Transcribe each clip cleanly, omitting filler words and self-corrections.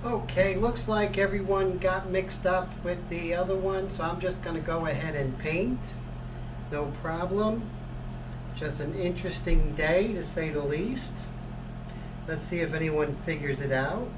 Okay, looks like everyone got mixed up with the other one, so I'm just going to go ahead and paint. No problem. Just an interesting day, to say the least. Let's see if anyone figures it out.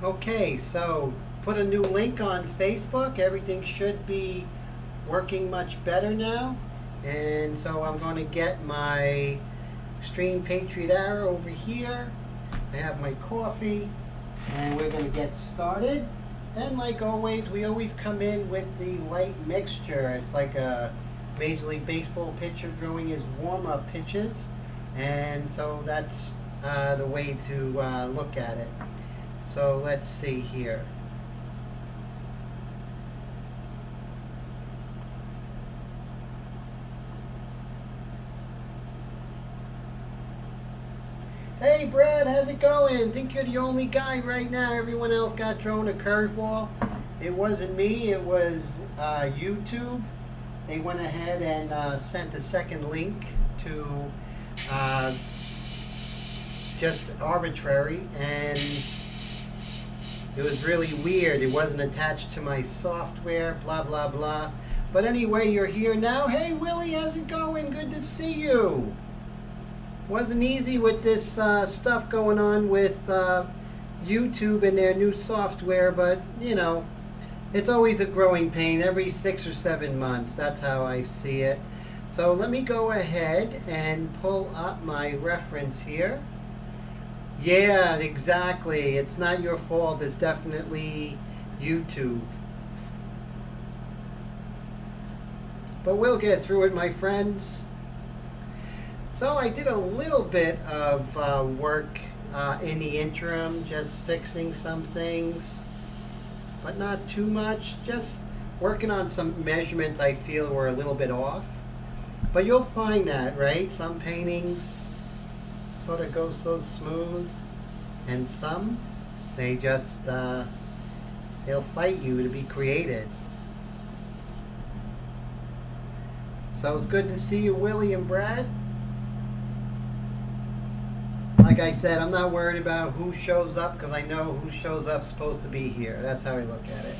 Okay, so put a new link on Facebook. Everything should be working much better now. And so I'm going to get my Extreme Patriot Arrow over here. I have my coffee, and we're going to get started. And like always, we always come in with the light mixture. It's like a Major League Baseball pitcher throwing his warm-up pitches. And so that's the way to look at it. So let's see here. Hey Brad, how's it going? Think you're the only guy right now. Everyone else got thrown a curveball. It wasn't me, it was YouTube. They went ahead and sent a second link to just arbitrary, and it was really weird. It wasn't attached to my software, blah, blah, blah. But anyway, you're here now. Hey, Willie, how's it going? Good to see you. Wasn't easy with this stuff going on with YouTube and their new software, but, you know, it's always a growing pain every 6 or 7 months. That's how I see it. So let me go ahead and pull up my reference here. Yeah, exactly. It's not your fault. It's definitely YouTube. But we'll get through it, my friends. So I did a little bit of work in the interim, just fixing some things, but not too much. Just working on some measurements I feel were a little bit off. But you'll find that, right? Some paintings sort of go so smooth, and some they just they'll fight you to be created. So it's good to see you, Willie and Brad. Like I said, I'm not worried about who shows up because I know who shows up is supposed to be here. That's how I look at it.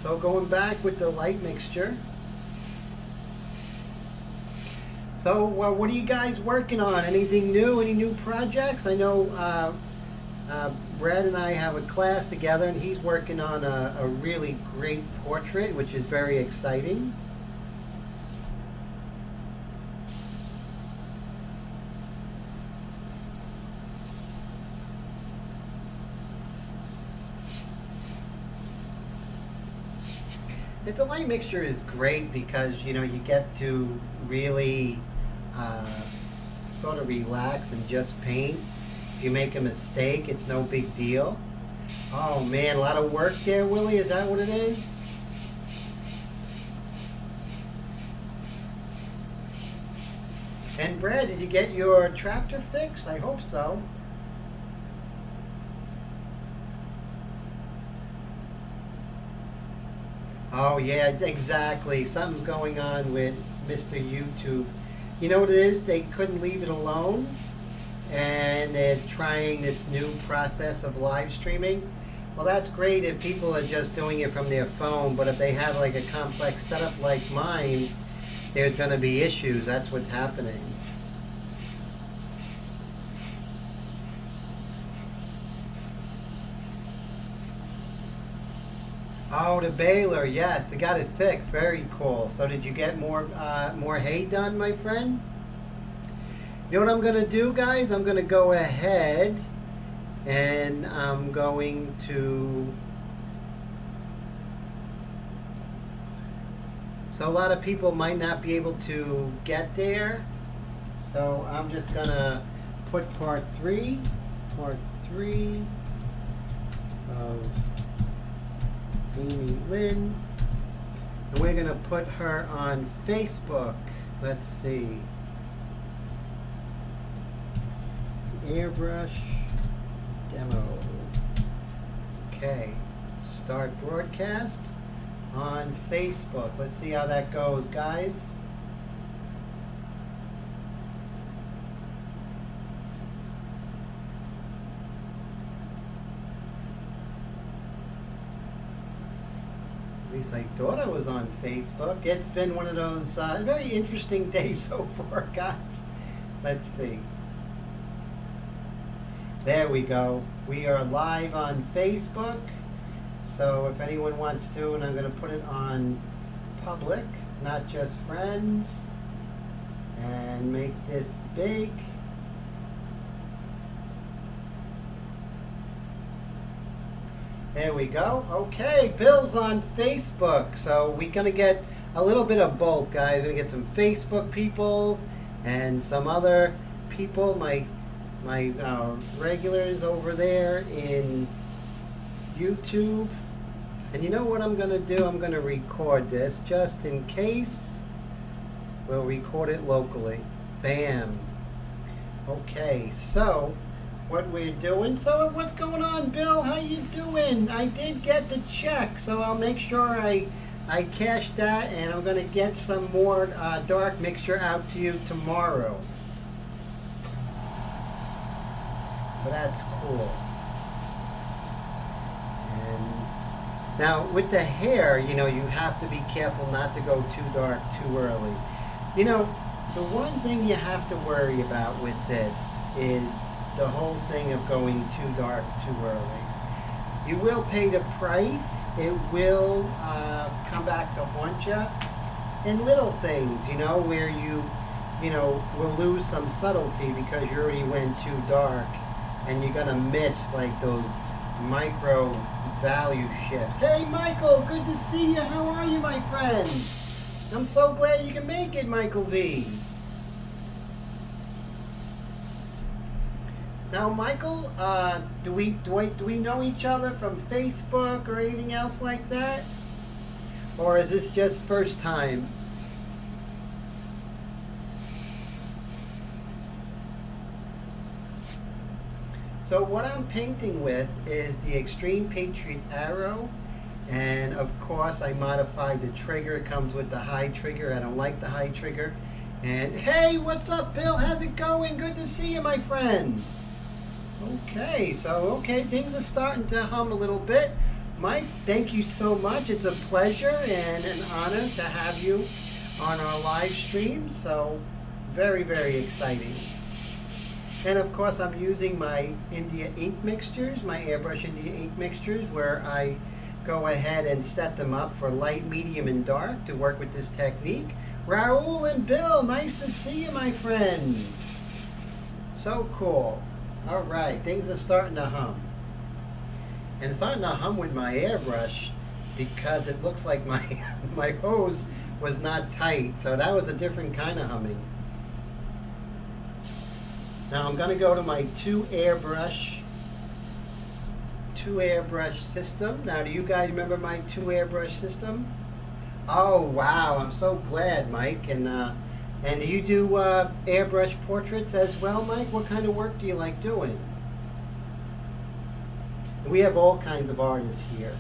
So going back with the light mixture. So, what are you guys working on? Anything new? Any new projects? I know Brad and I have a class together, and he's working on a really great portrait, which is very exciting. the light mixture is great because, you know, you get to really sort of relax and just paint. If you make a mistake, it's no big deal. Oh man, a lot of work there, Willie. Is that what it is? And Brad, did you get your tractor fixed? I hope so. Oh yeah, exactly. Something's going on with Mr. YouTube. You know what it is? They couldn't leave it alone, and they're trying this new process of live streaming. Well, that's great if people are just doing it from their phone, but if they have like a complex setup like mine, there's going to be issues. That's what's happening. Oh, the baler, yes, I got it fixed. Very cool. So did you get more hay done, my friend? You know what I'm going to do, guys? I'm going to go ahead and I'm going to... So a lot of people might not be able to get there. So I'm just going to put part three of Amy Lynn, and we're going to put her on Facebook. Let's see. Airbrush demo. Okay. Start broadcast on Facebook. Let's see how that goes, guys. At least I thought I was on Facebook. It's been one of those very interesting days so far, guys. Let's see. There we go. We are live on Facebook. So if anyone wants to, and I'm going to put it on public, not just friends, and make this big. There we go. Okay, Bill's on Facebook. So we're going to get a little bit of both, guys. We're going to get some Facebook people and some other people, my regulars over there in YouTube. And you know what I'm going to do? I'm going to record this just in case. We'll record it locally. Bam. Okay, so what we're doing. So what's going on, Bill? How you doing? I did get the check, so I'll make sure I cash that, and I'm going to get some more dark mixture out to you tomorrow. So that's cool. And now with the hair, you know, you have to be careful not to go too dark too early. You know, the one thing you have to worry about with this is the whole thing of going too dark too early. You will pay the price. It will come back to haunt you in little things, you know, where you know, will lose some subtlety because you already went too dark, and you're gonna miss like those micro value shifts. Hey, Michael, good to see you. How are you, my friend? I'm so glad you can make it, Michael V. Now, Michael, do we know each other from Facebook or anything else like that? Or is this just first time? So what I'm painting with is the Extreme Patriot Arrow, and of course I modified the trigger. It comes with the high trigger. I don't like the high trigger. And hey, what's up, Bill? How's it going? Good to see you, my friend. Okay, so things are starting to hum a little bit. Mike, thank you so much. It's a pleasure and an honor to have you on our live stream. So very, very exciting. And of course, I'm using my India ink mixtures, my Airbrush India ink mixtures, where I go ahead and set them up for light, medium, and dark to work with this technique. Raul and Bill, nice to see you, my friends. So cool. All right, things are starting to hum. And it's starting to hum with my airbrush because it looks like my my hose was not tight. So that was a different kind of humming. Now I'm going to go to my two airbrush system. Now, do you guys remember my two airbrush system? Oh wow, I'm so glad, Mike. And do you do airbrush portraits as well, Mike? What kind of work do you like doing? We have all kinds of artists here.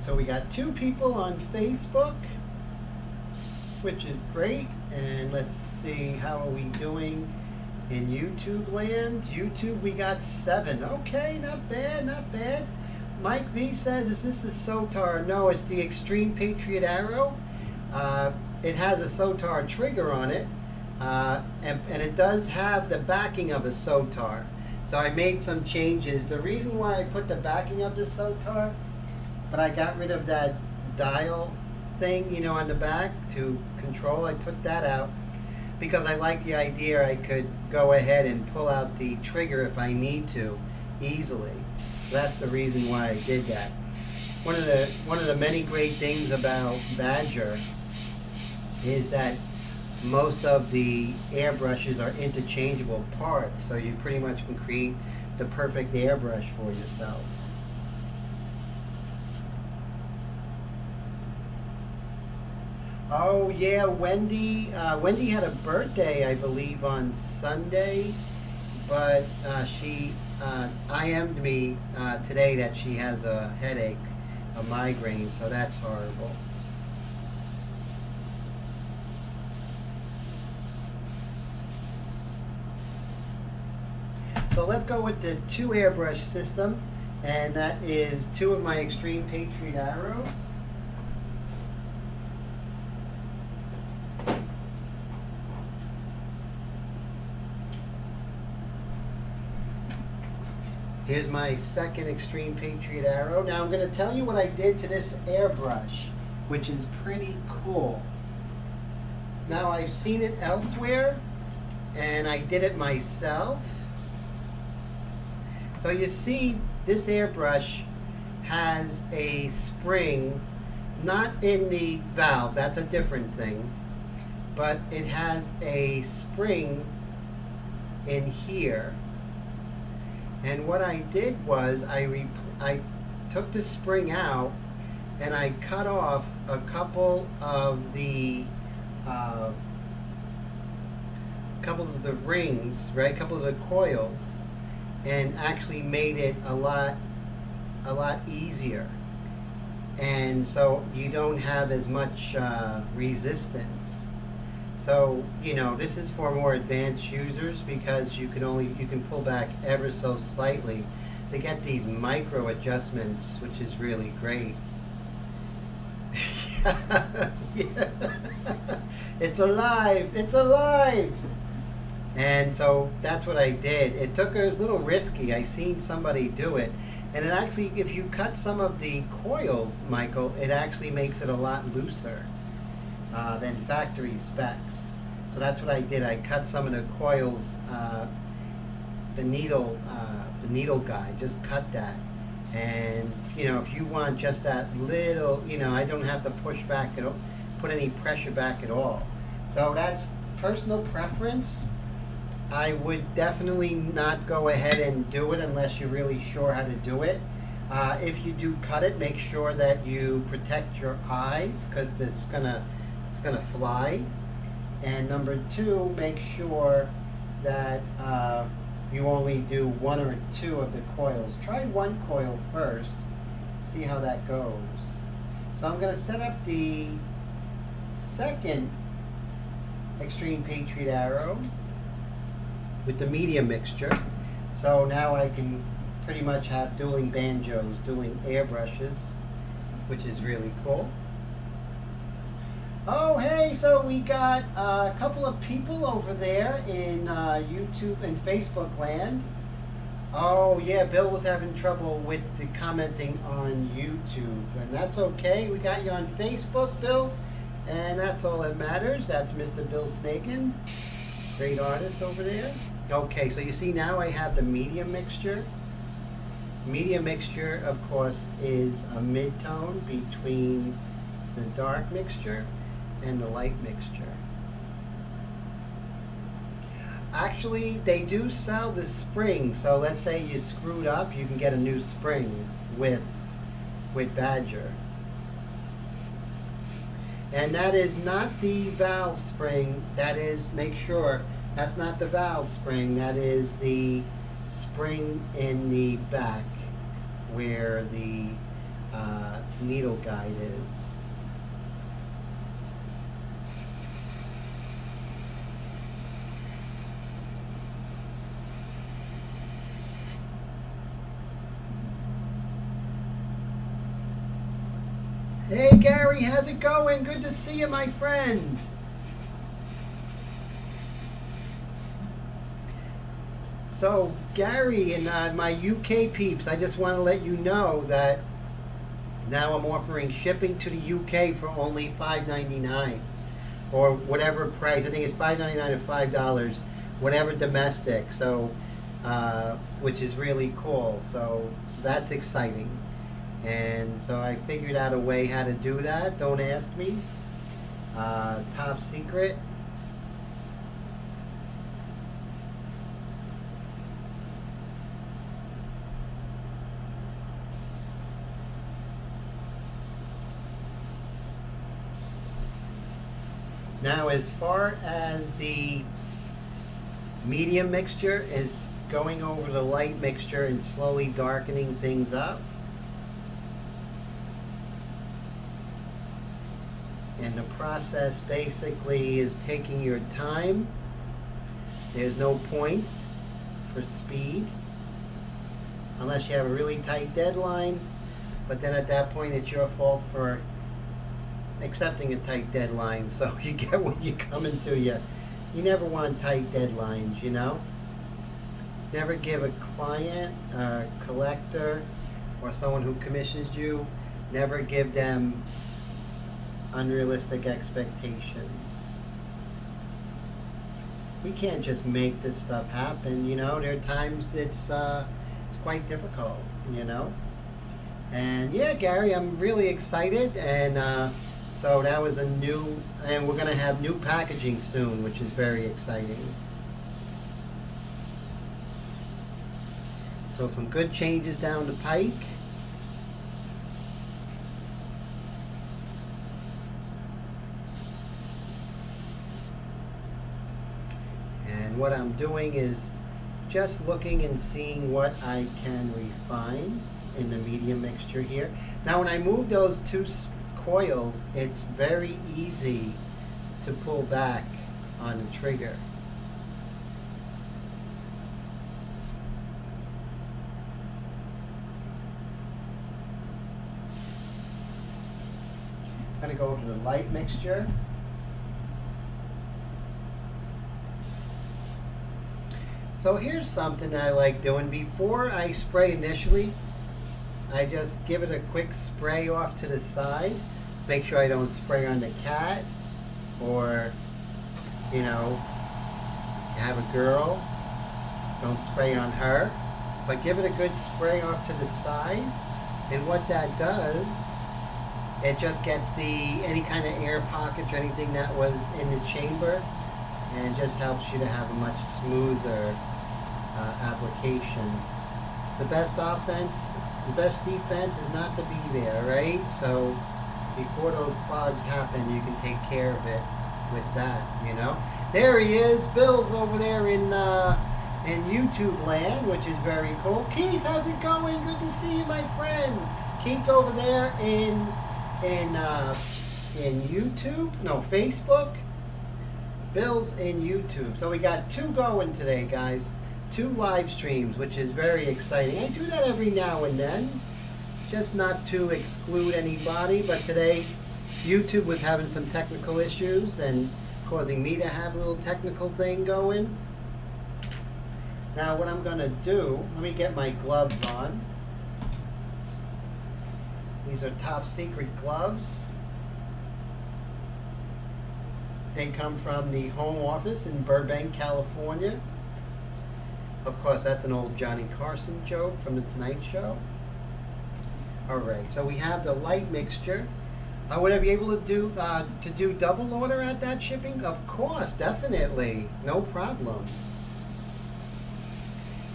So we got 2 people on Facebook, which is great. And let's see, how are we doing in YouTube land? YouTube, we got 7. Okay, not bad, not bad. Mike V says, is this the Sotar? No, it's the Extreme Patriot Arrow. It has a Sotar trigger on it, and it does have the backing of a Sotar. So I made some changes. The reason why I put the backing of the Sotar, but I got rid of that dial thing, you know, on the back to control. I took that out because I like the idea I could go ahead and pull out the trigger if I need to easily. So that's the reason why I did that. One of the many great things about Badger is that most of the airbrushes are interchangeable parts, so you pretty much can create the perfect airbrush for yourself. Oh yeah, Wendy. Wendy had a birthday, I believe, on Sunday, but she IM'd me today that she has a headache, a migraine, so that's horrible. So let's go with the 2 airbrush system, and that is 2 of my Extreme Patriot arrows. Here's my second Extreme Patriot arrow. Now I'm going to tell you what I did to this airbrush, which is pretty cool. Now I've seen it elsewhere, and I did it myself. So you see, this airbrush has a spring, not in the valve, that's a different thing, but it has a spring in here. And what I did was I took the spring out and I cut off a couple of the rings, right? A couple of the coils, and actually made it a lot easier. And so you don't have as much resistance. So, you know, this is for more advanced users because you can pull back ever so slightly to get these micro adjustments, which is really great. Yeah. It's alive! It's alive! And so that's what I did. It was a little risky. I seen somebody do it. And it actually, if you cut some of the coils, Michael, it actually makes it a lot looser than factory specs. So that's what I did. I cut some of the coils, the needle guide, just cut that. And, you know, if you want just that little, you know, I don't have to push back at all, put any pressure back at all. So that's personal preference. I would definitely not go ahead and do it unless you're really sure how to do it. If you do cut it, make sure that you protect your eyes because it's gonna fly. And number 2, make sure that you only do 1 or 2 of the coils. Try 1 coil first, see how that goes. So I'm going to set up the second Extreme Patriot arrow with the medium mixture. So now I can pretty much have dueling banjos, dueling airbrushes, which is really cool. Oh, hey, so we got a couple of people over there in YouTube and Facebook land. Oh yeah, Bill was having trouble with the commenting on YouTube, and that's okay. We got you on Facebook, Bill, and that's all that matters. That's Mr. Bill Snaken, great artist over there. Okay, so you see now I have the medium mixture. Medium mixture, of course, is a mid-tone between the dark mixture and the light mixture. Actually, they do sell the spring, so let's say you screwed up, you can get a new spring with Badger. And that is not the valve spring, that is, make sure, that's not the valve spring, that is the spring in the back where the needle guide is. Hey Gary, how's it going? Good to see you, my friend. So Gary and my UK peeps, I just want to let you know that now I'm offering shipping to the UK for only $5.99 or whatever price. I think it's $5.99 or $5, whatever domestic. So, which is really cool. So that's exciting. And so I figured out a way how to do that. Don't ask me. Top secret. Now, as far as the medium mixture is going over the light mixture and slowly darkening things up, and the process basically is taking your time. There's no points for speed unless you have a really tight deadline, but then at that point it's your fault for accepting a tight deadline, so you get what you're coming to you. You never want tight deadlines, you know? Never give a client, a collector, or someone who commissions you, never give them unrealistic expectations. We can't just make this stuff happen, you know. There are times it's quite difficult, you know. And yeah, Gary, I'm really excited, and so that was a new, and we're gonna have new packaging soon, which is very exciting. So some good changes down the pike. What I'm doing is just looking and seeing what I can refine in the medium mixture here. Now when I move those two coils, it's very easy to pull back on the trigger. I'm going to go over to the light mixture. So here's something I like doing. Before I spray initially, I just give it a quick spray off to the side. Make sure I don't spray on the cat, or, you know, you have a girl, don't spray on her. But give it a good spray off to the side, and what that does, it just gets any kind of air pockets or anything that was in the chamber, and just helps you to have a much smoother application. The best offense, the best defense is not to be there, right? So before those clogs happen, you can take care of it with that, you know. There he is. Bill's over there in YouTube land, which is very cool. Keith, how's it going? Good to see you, my friend. Keith's over there in YouTube, no, Facebook. Bill's in YouTube. So we got two going today, guys. Two live streams, which is very exciting. I do that every now and then, just not to exclude anybody, but today YouTube was having some technical issues and causing me to have a little technical thing going. Now what I'm going to do, let me get my gloves on. These are top secret gloves. They come from the home office in Burbank, California. Of course, that's an old Johnny Carson joke from The Tonight Show. Alright, so we have the light mixture. Would I be able to do double order at that shipping? Of course, definitely. No problem.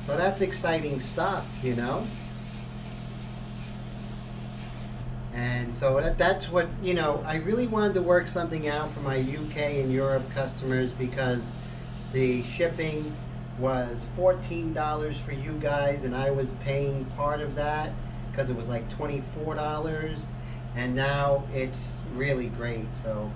So that's exciting stuff, you know? And so that's what, you know, I really wanted to work something out for my UK and Europe customers because the shipping was $14 for you guys and I was paying part of that because it was like $24, and now it's really great. So,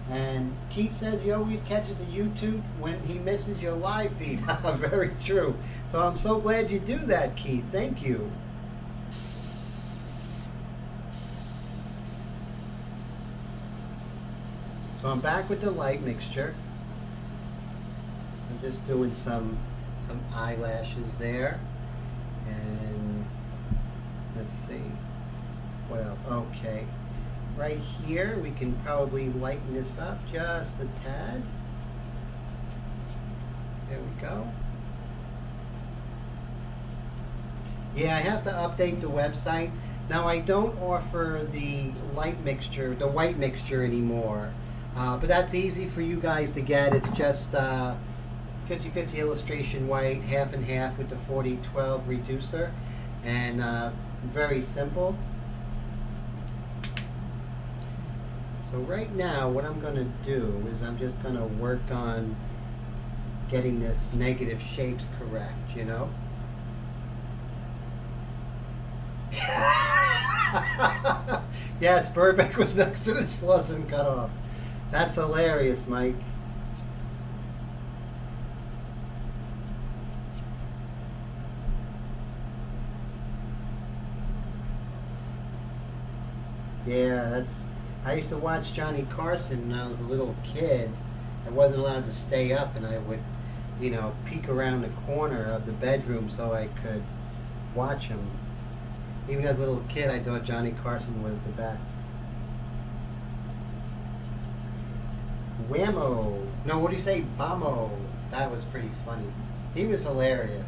and Keith says he always catches a YouTube when he misses your live feed. Very true. So I'm so glad you do that, Keith. Thank you. So I'm back with the light mixture. I'm just doing some eyelashes there. And let's see. What else? Okay. Right here we can probably lighten this up just a tad. There we go. Yeah, I have to update the website. Now I don't offer the light mixture, the white mixture anymore. But that's easy for you guys to get. It's just 50-50 illustration white, half and half with the 40-12 reducer, and very simple. So right now what I'm going to do is I'm just going to work on getting this negative shapes correct, you know? Yes, Burbank was next to the Slauson cutoff. That's hilarious, Mike. Yeah, that's. I used to watch Johnny Carson when I was a little kid. I wasn't allowed to stay up, and I would, you know, peek around the corner of the bedroom so I could watch him. Even as a little kid, I thought Johnny Carson was the best. Whammo. No, what do you say? Bammo. That was pretty funny. He was hilarious.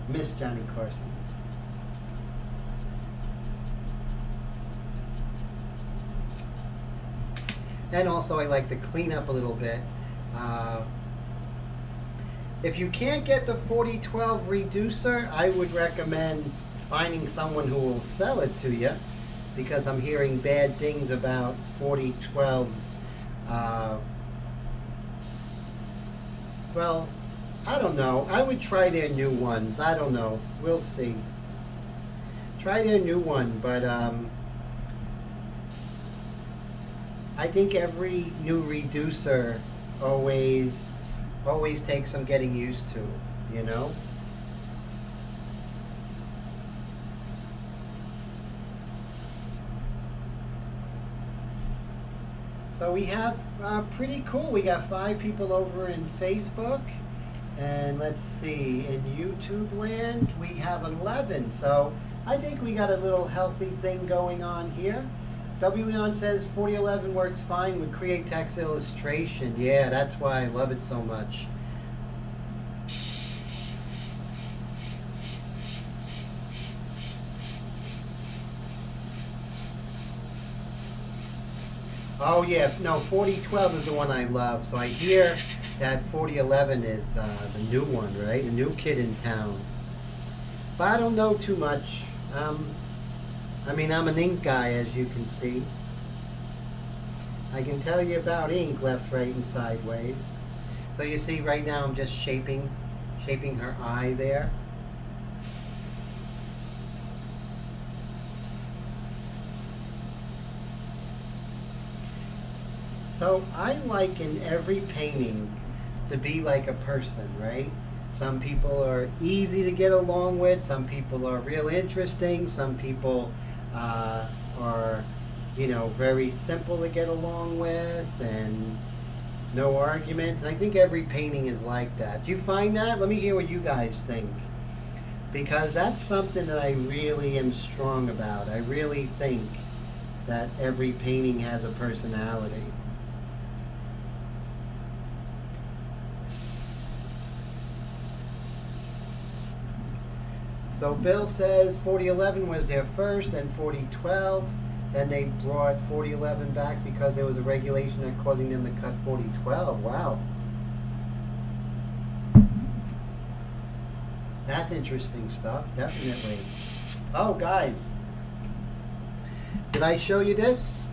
Miss Johnny Carson. And also I like to clean up a little bit. If you can't get the 40-12 reducer, I would recommend finding someone who will sell it to you, because I'm hearing bad things about 40-12s. Well, I don't know. I would try their new ones. I don't know. We'll see. Try their new one, but I think every new reducer always takes some getting used to, you know? So we have pretty cool. We got 5 people over in Facebook, and let's see, in YouTube land we have 11. So I think we got a little healthy thing going on here. W. Leon says 4011 works fine with Create Text Illustration. Yeah, that's why I love it so much. Oh yeah, no, 4012 is the one I love. So I hear that 4011 is the new one, right? The new kid in town. But I don't know too much. I mean, I'm an ink guy, as you can see. I can tell you about ink, left, right, and sideways. So you see right now I'm just shaping her eye there. So I like in every painting to be like a person, right? Some people are easy to get along with, some people are real interesting, some people are, you know, very simple to get along with, and No argument. And I think every painting is like that. Do you find that? Let me hear what you guys think. Because that's something that I really am strong about. I really think that every painting has a personality. So Bill says 4011 was their first and 4012. Then they brought 4011 back because there was a regulation that causing them to cut 4012. Wow. That's interesting stuff, definitely. Oh, guys. Did I show you this?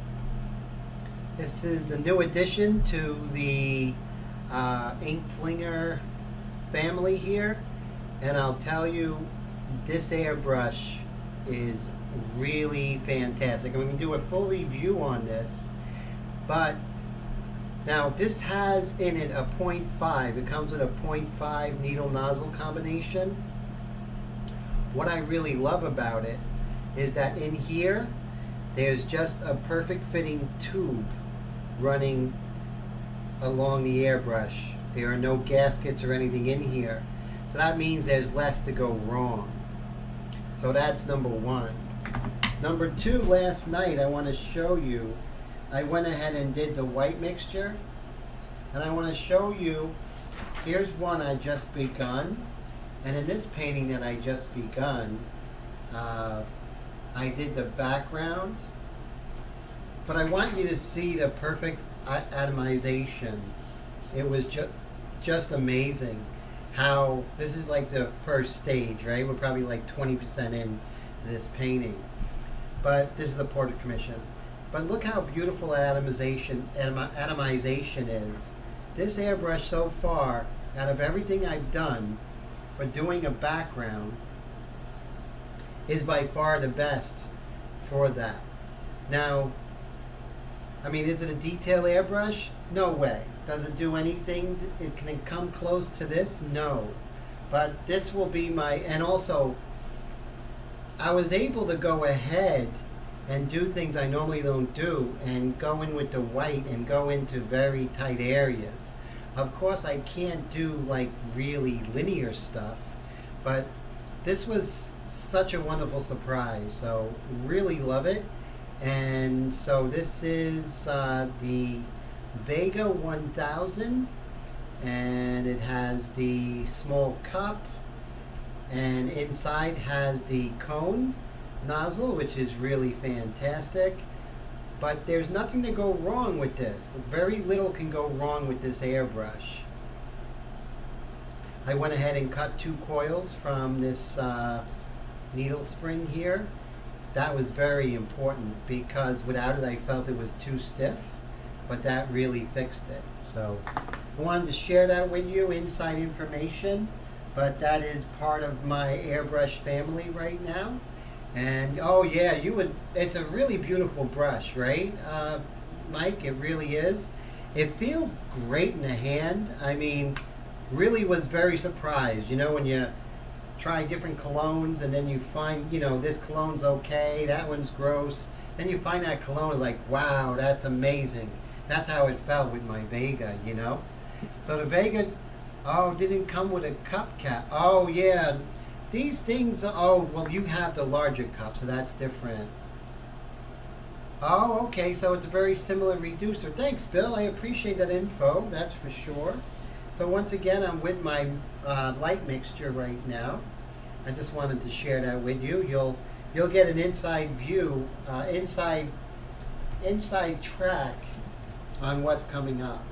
This is the new addition to the Ink Flinger family here. And I'll tell you, this airbrush is really fantastic. I'm going to do a full review on this. But now this has in it a 0.5. It comes with a 0.5 needle nozzle combination. What I really love about it is that in here there's just a perfect fitting tube running along the airbrush. There are no gaskets or anything in here. So that means there's less to go wrong. So that's number one. Number two, last night I want to show you, I went ahead and did the white mixture. And I want to show you, here's one I just begun. And in this painting that I just begun, I did the background. But I want you to see the perfect atomization. It was just amazing how, this is like the first stage, right? We're probably like 20% in this painting. But this is a Porter commission. But look how beautiful atomization is. This airbrush so far, out of everything I've done for doing a background, is by far the best for that. Now, I mean, is it a detail airbrush? No way. Does it do anything? Can it come close to this? No. But this will be my, and also, I was able to go ahead and do things I normally don't do and go in with the white and go into very tight areas. Of course, I can't do like really linear stuff, but this was such a wonderful surprise. So really love it. And so this is the Vega 1000, and it has the small cup, and inside has the cone nozzle, which is really fantastic. But there's nothing to go wrong with this. Very little can go wrong with this airbrush. I went ahead and cut 2 coils from this needle spring here. That was very important because without it I felt it was too stiff, but that really fixed it. So I wanted to share that with you, inside information, but that is part of my airbrush family right now. And oh yeah, it's a really beautiful brush, right, Mike? It really is. It feels great in the hand. I mean, really was very surprised, you know, when you try different colognes and then you find, you know, this cologne's okay, that one's gross. Then you find that cologne, like, wow, that's amazing. That's how it felt with my Vega, you know. So the Vega, oh, didn't come with a cup cap. Oh yeah, these things, oh, well, you have the larger cup, so that's different. Oh, okay, so it's a very similar reducer. Thanks, Bill, I appreciate that info, that's for sure. So once again, I'm with my light mixture right now. I just wanted to share that with you. You'll get an inside view, inside track on what's coming up.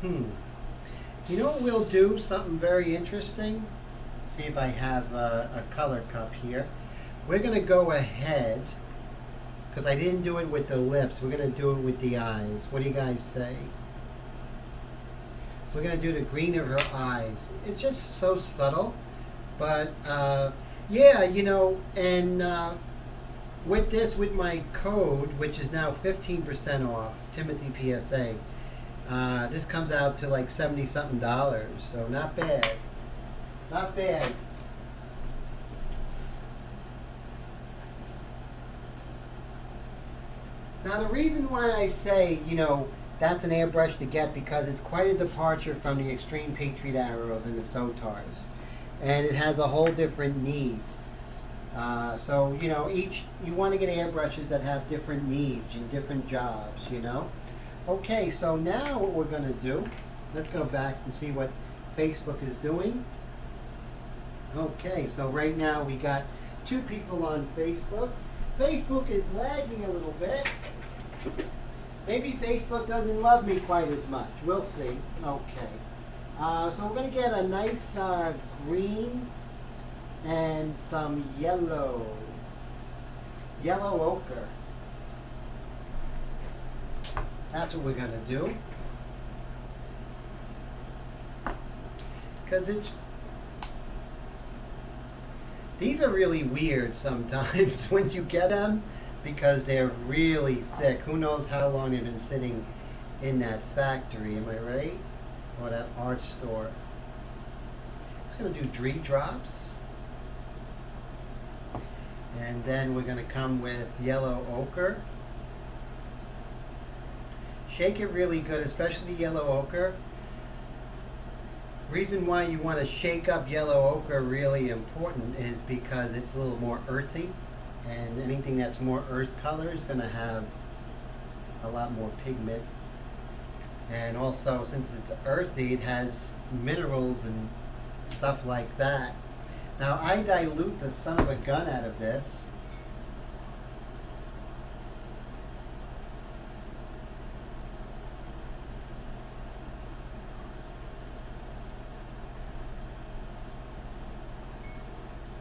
And you know what we'll do? Something very interesting. See if I have a color cup here. We're going to go ahead, because I didn't do it with the lips, we're going to do it with the eyes. What do you guys say? We're going to do the green of her eyes. It's just so subtle. But, yeah, you know, and with this, with my code, which is now 15% off, Timothy PSA, this comes out to like $70-something. So not bad. Not bad. Now the reason why I say, that's an airbrush to get, because it's quite a departure from the Extreme Patriot arrows and the Sotars. And it has a whole different need. So, you want to get airbrushes that have different needs and different jobs, Okay, so now what we're going to do, let's go back and see what Facebook is doing. Okay, so right now we got 2 people on Facebook. Facebook is lagging a little bit. Maybe Facebook doesn't love me quite as much. We'll see. Okay. So we're going to get a nice green and some yellow ochre. That's what we're going to do. Because these are really weird sometimes when you get them, because they're really thick. Who knows how long they've been sitting in that factory, am I right? Or that art store. It's going to do 3 drops. And then we're going to come with yellow ochre. Shake it really good, especially yellow ochre. Reason why you want to shake up yellow ochre really important is because it's a little more earthy, and anything that's more earth color is going to have a lot more pigment. And also, since it's earthy, it has minerals and stuff like that. Now I dilute the son of a gun out of this.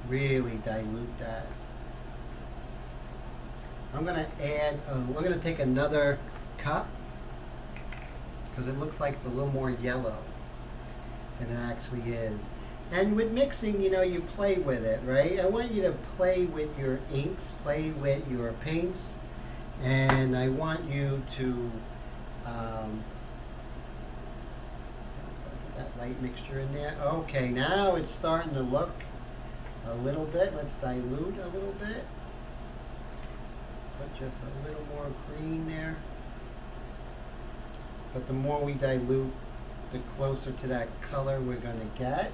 Really dilute that. I'm going to add, we're going to take another cup, because it looks like it's a little more yellow than it actually is. And with mixing, you play with it, right? I want you to play with your inks, play with your paints, and I want you to put that light mixture in there. Okay, now it's starting to look a little bit. Let's dilute a little bit. Put just a little more green there. But the more we dilute, the closer to that color we're going to get.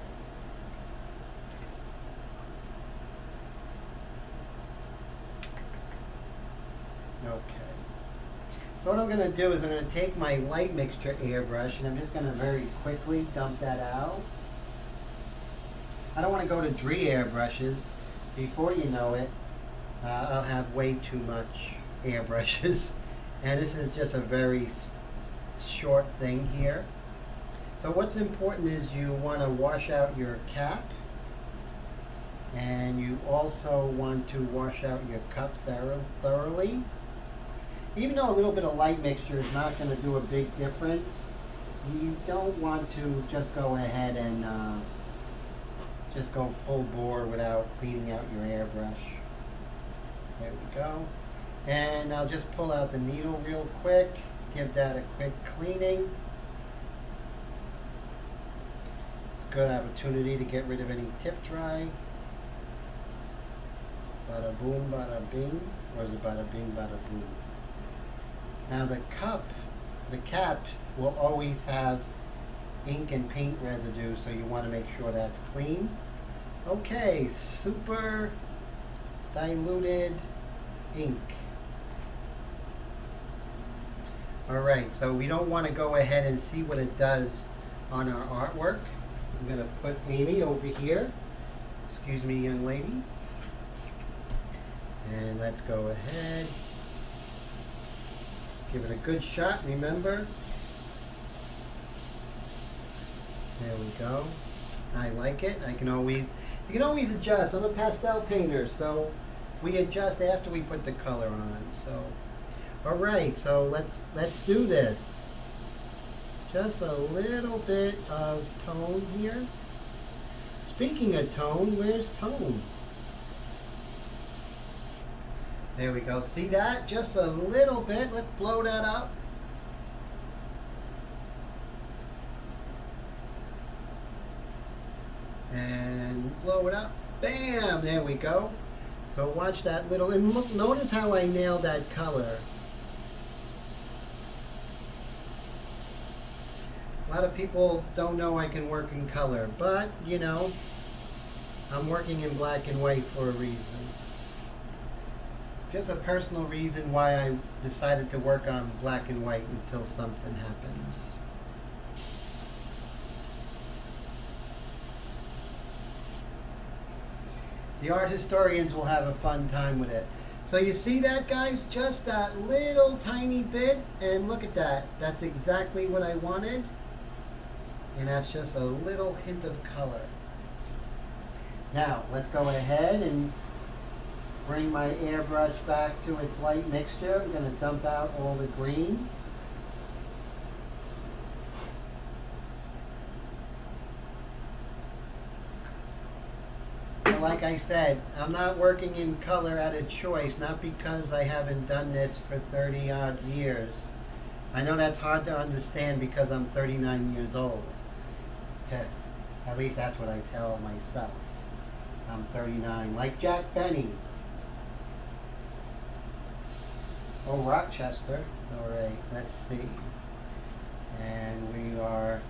Okay. So what I'm going to do is I'm going to take my light mixture airbrush, and I'm just going to very quickly dump that out. I don't want to go to 3 airbrushes. Before you know it, I'll have way too much airbrushes. And this is just a very short thing here. So what's important is you want to wash out your cap. And you also want to wash out your cup thoroughly. Even though a little bit of light mixture is not going to do a big difference, you don't want to just go ahead and just go full bore without cleaning out your airbrush. There we go. And I'll just pull out the needle real quick, give that a quick cleaning. It's a good opportunity to get rid of any tip dry. Bada boom, bada bing. Or is it bada bing, bada boom? Now the cap will always have ink and paint residue, so you want to make sure that's clean. Okay, super diluted ink. Alright, so we don't want to go ahead and see what it does on our artwork. I'm going to put Amy over here. Excuse me, young lady. And let's go ahead. Give it a good shot, remember? There we go. I like it. You can always adjust. I'm a pastel painter, so we adjust after we put the color on. So, all right. So let's do this. Just a little bit of tone here. Speaking of tone, where's tone? There we go. See that? Just a little bit. Let's blow that up. And blow it up. Bam! There we go. So watch that little, and look, notice how I nailed that color. A lot of people don't know I can work in color, but you know, I'm working in black and white for a reason. Just a personal reason why I decided to work on black and white until something happens. The art historians will have a fun time with it. So you see that, guys? Just that little tiny bit, and look at that. That's exactly what I wanted. And that's just a little hint of color. Now, let's go ahead and bring my airbrush back to its light mixture. I'm going to dump out all the green. And like I said, I'm not working in color out of choice, not because I haven't done this for 30 odd years. I know that's hard to understand because I'm 39 years old. At least that's what I tell myself. I'm 39, like Jack Benny. Oh, Rochester. All right, let's see. And we are,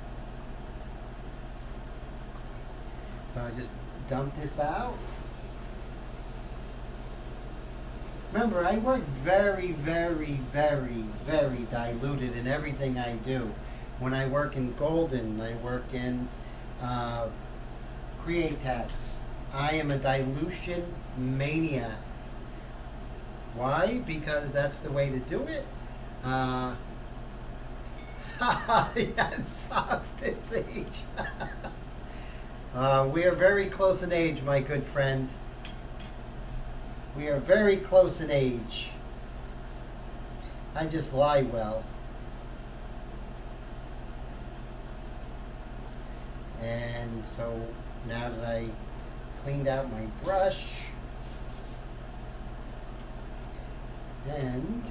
so I just dump this out. Remember, I work very, very, very, very diluted in everything I do. When I work in Golden, I work in Createx. I am a dilution maniac. Why? Because that's the way to do it. Yes, soft tips age. We are very close in age, my good friend. We are very close in age. I just lie well. And so now that I cleaned out my brush, and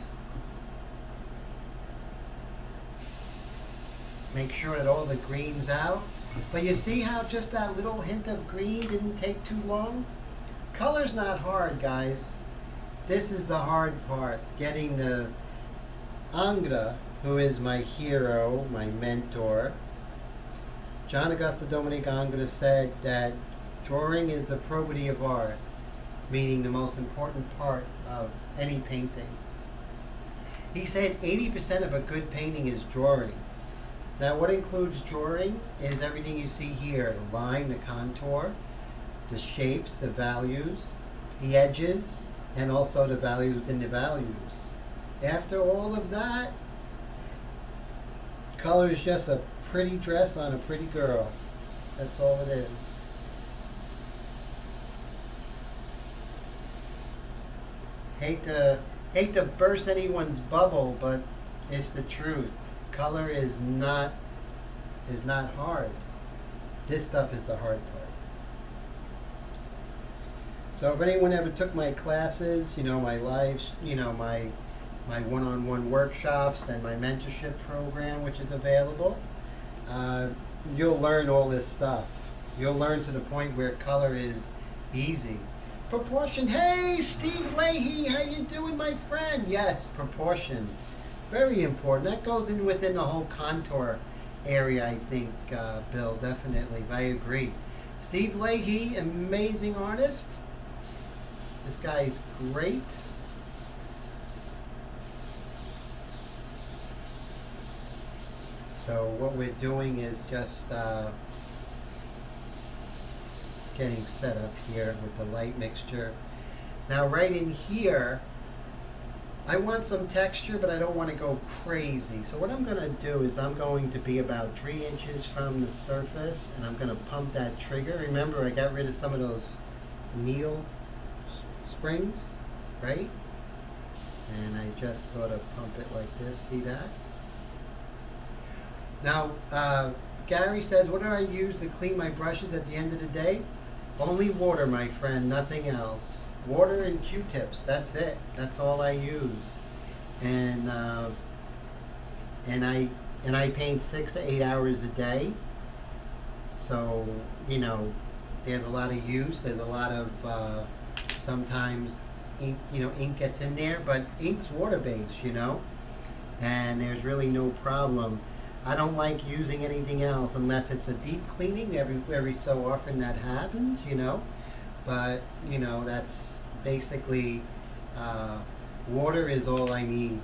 make sure that all the green's out. But you see how just that little hint of green didn't take too long? Color's not hard, guys. This is the hard part, getting the Angra, who is my hero, my mentor. John Augusto Dominic Angra said that drawing is the probity of art, meaning the most important part of any painting. He said 80% of a good painting is drawing. Now what includes drawing is everything you see here, the line, the contour, the shapes, the values, the edges, and also the values within the values. After all of that, color is just a pretty dress on a pretty girl. That's all it is. Hate to burst anyone's bubble, but it's the truth. Color is not hard. This stuff is the hard part. So if anyone ever took my classes, you know, my lives, you know, my one-on-one workshops and my mentorship program, which is available, you'll learn all this stuff. You'll learn to the point where color is easy. Proportion. Hey, Steve Leahy, how you doing, my friend? Yes, proportion. Very important. That goes in within the whole contour area, I think, Bill, definitely. I agree. Steve Leahy, amazing artist. This guy's great. So what we're doing is just getting set up here with the light mixture. Now right in here, I want some texture, but I don't want to go crazy. So what I'm going to do is I'm going to be about 3 inches from the surface, and I'm going to pump that trigger. Remember, I got rid of some of those needle springs, right? And I just sort of pump it like this. See that? Now, Gary says, what do I use to clean my brushes at the end of the day? Only water, my friend, nothing else. Water and Q-tips, that's it. That's all I use. And I paint 6 to 8 hours a day. So, you know, there's a lot of use. There's a lot of, sometimes ink, you know, ink gets in there, but ink's water-based, you know, and there's really no problem. I don't like using anything else unless it's a deep cleaning. Every so often that happens, you know. But you know, that's basically water is all I need,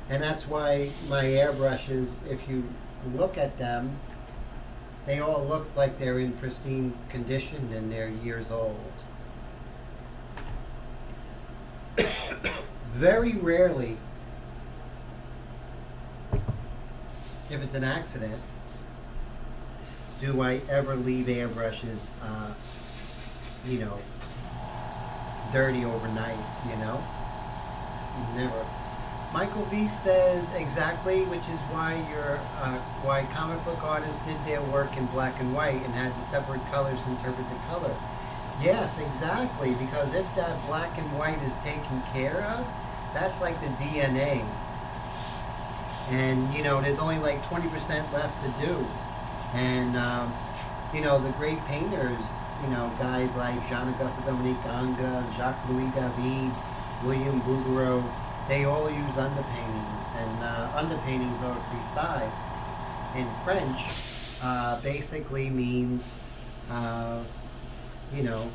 and that's why my airbrushes, if you look at them, they all look like they're in pristine condition and they're years old. Very rarely, if it's an accident, do I ever leave airbrushes, you know, dirty overnight, you know? Never. Michael V says exactly, which is why why comic book artists did their work in black and white and had the separate colors to interpret the color. Yes, exactly, because if that black and white is taken care of, that's like the DNA. And, you know, there's only like 20% left to do. And, you know, the great painters, you know, guys like Jean-Auguste Dominique Anga, Jacques-Louis David, William Bouguereau, they all use underpaintings. And underpaintings, or precise, in French, basically means, you know,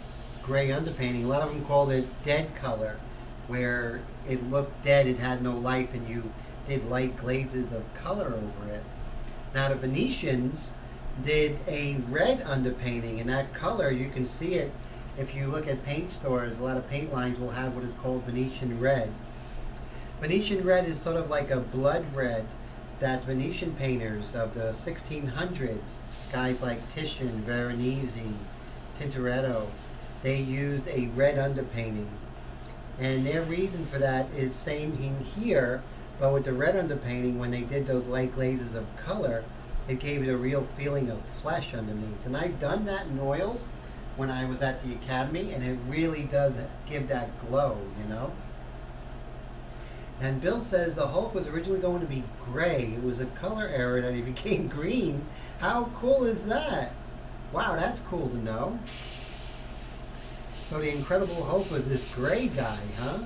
gray underpainting. A lot of them called it dead color, where it looked dead, it had no life, and you did light glazes of color over it. Now the Venetians did a red underpainting, and that color, you can see it if you look at paint stores. A lot of paint lines will have what is called Venetian red. Venetian red is sort of like a blood red that Venetian painters of the 1600s, guys like Titian, Veronese, Tintoretto, they used a red underpainting. And their reason for that is same in here, but with the red underpainting, when they did those light glazes of color, it gave it a real feeling of flesh underneath. And I've done that in oils when I was at the academy, and it really does give that glow, you know. And Bill says the Hulk was originally going to be gray. It was a color error that he became green. How cool is that? Wow, that's cool to know. So the Incredible Hulk was this gray guy, huh?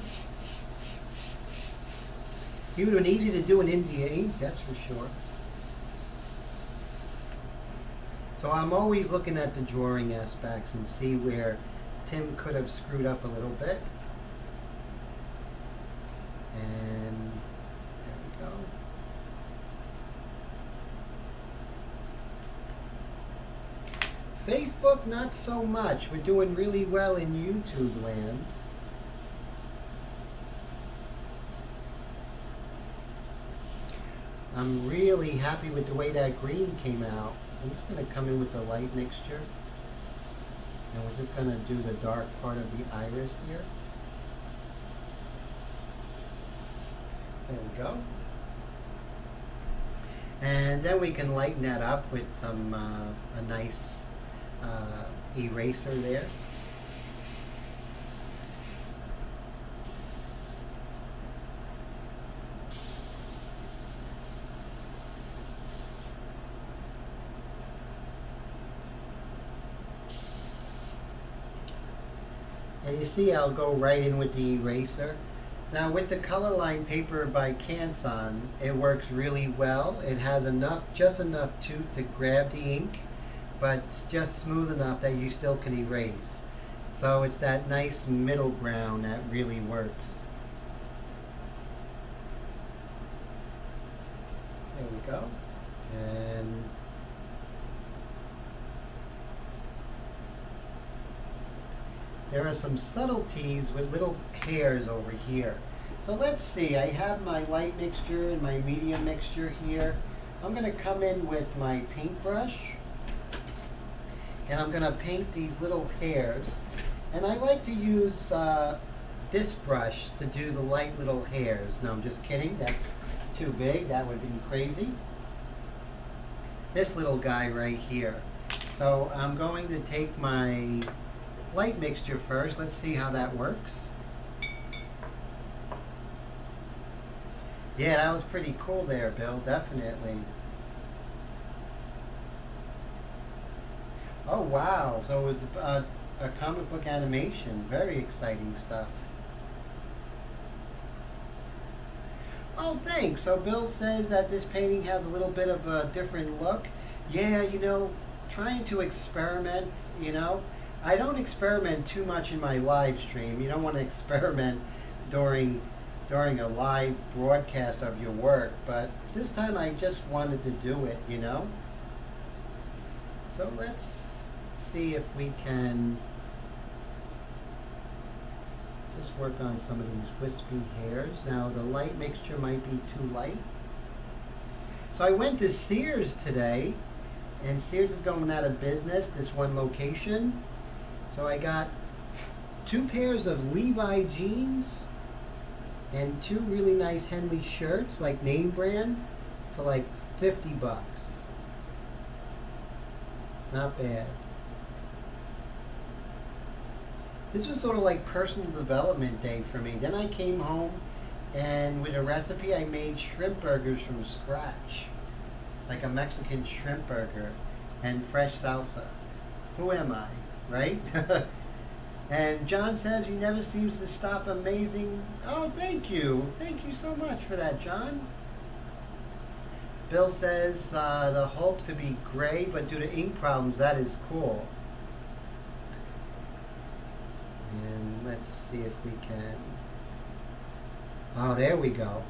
He would have been easy to do in India ink, that's for sure. So I'm always looking at the drawing aspects and see where Tim could have screwed up a little bit. And there we go. Facebook, not so much. We're doing really well in YouTube land. I'm really happy with the way that green came out. I'm just going to come in with the light mixture. And we're just going to do the dark part of the iris here. There we go. And then we can lighten that up with some a nice eraser there. And you see I'll go right in with the eraser. Now with the color line paper by Canson, it works really well. It has enough, just enough tooth to grab the ink, but it's just smooth enough that you still can erase. So it's that nice middle ground that really works. There we go. And there are some subtleties with little hairs over here. So let's see, I have my light mixture and my medium mixture here. I'm going to come in with my paintbrush, and I'm going to paint these little hairs. And I like to use this brush to do the light little hairs. No, I'm just kidding, that's too big, that would have been crazy. This little guy right here. So I'm going to take my light mixture first. Let's see how that works. Yeah, that was pretty cool there, Bill, definitely. Oh wow, so it was a comic book animation. Very exciting stuff. Oh, thanks. So Bill says that this painting has a little bit of a different look. Yeah, trying to experiment, I don't experiment too much in my live stream. You don't want to experiment during a live broadcast of your work, but this time I just wanted to do it. So let's see if we can just work on some of these wispy hairs. Now the light mixture might be too light. So I went to Sears today, and Sears is going out of business, this one location. So I got 2 pairs of Levi jeans and 2 really nice Henley shirts, like name brand, for like $50. Not bad. This was sort of like personal development day for me. Then I came home, and with a recipe I made shrimp burgers from scratch. Like a Mexican shrimp burger and fresh salsa. Who am I, right? And John says he never seems to stop amazing. Oh, thank you. Thank you so much for that, John. Bill says the Hulk to be gray, but due to ink problems, that is cool. And let's see if we can. Oh, there we go.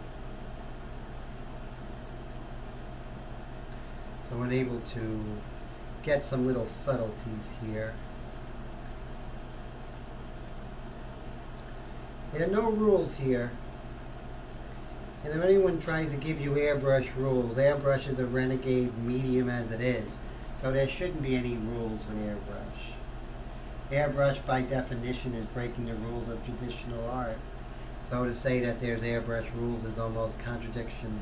So we're able to get some little subtleties here. There are no rules here. And if anyone tries to give you airbrush rules, airbrush is a renegade medium as it is. So there shouldn't be any rules with airbrush. Airbrush by definition is breaking the rules of traditional art. So to say that there's airbrush rules is almost contradiction,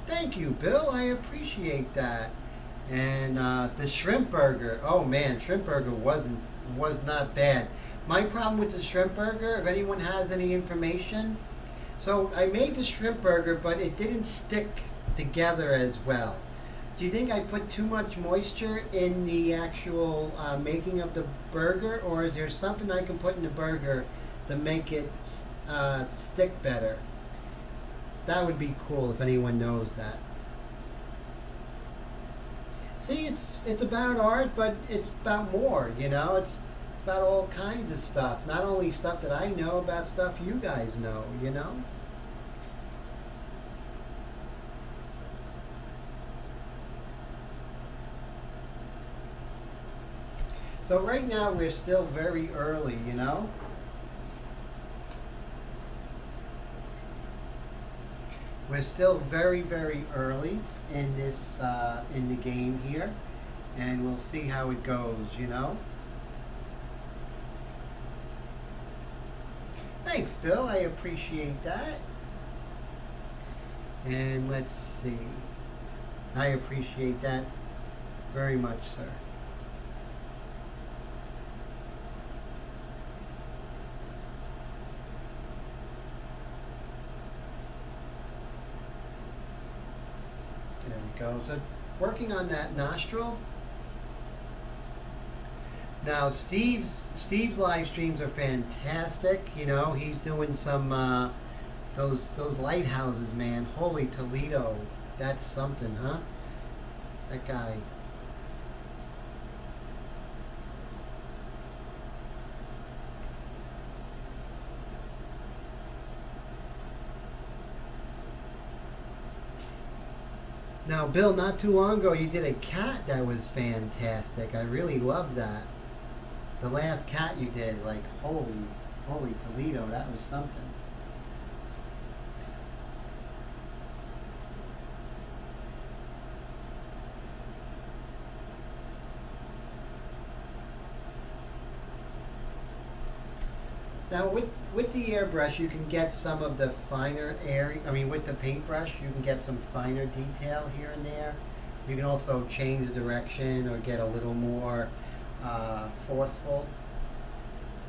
Thank you, Bill. I appreciate that. And the shrimp burger. Oh man, shrimp burger was not bad. My problem with the shrimp burger, if anyone has any information, so I made the shrimp burger, but it didn't stick together as well. Do you think I put too much moisture in the actual making of the burger, or is there something I can put in the burger to make it stick better? That would be cool if anyone knows that. See, it's about art, but it's about more, It's about all kinds of stuff. Not only stuff that I know, about stuff you guys know, So right now we're still very early, We're still very, very early in this in the game here, and we'll see how it goes, Thanks, Bill. I appreciate that. And let's see. I appreciate that very much, sir. There we go. So working on that nostril. Now Steve's live streams are fantastic. He's doing some those lighthouses, man. Holy Toledo, that's something, huh? That guy. Now, Bill, not too long ago, you did a cat that was fantastic. I really loved that. The last cat you did, like, holy Toledo, that was something. Now, with the airbrush, you can get some of the finer area. I mean, with the paintbrush, you can get some finer detail here and there. You can also change the direction or get a little more forceful,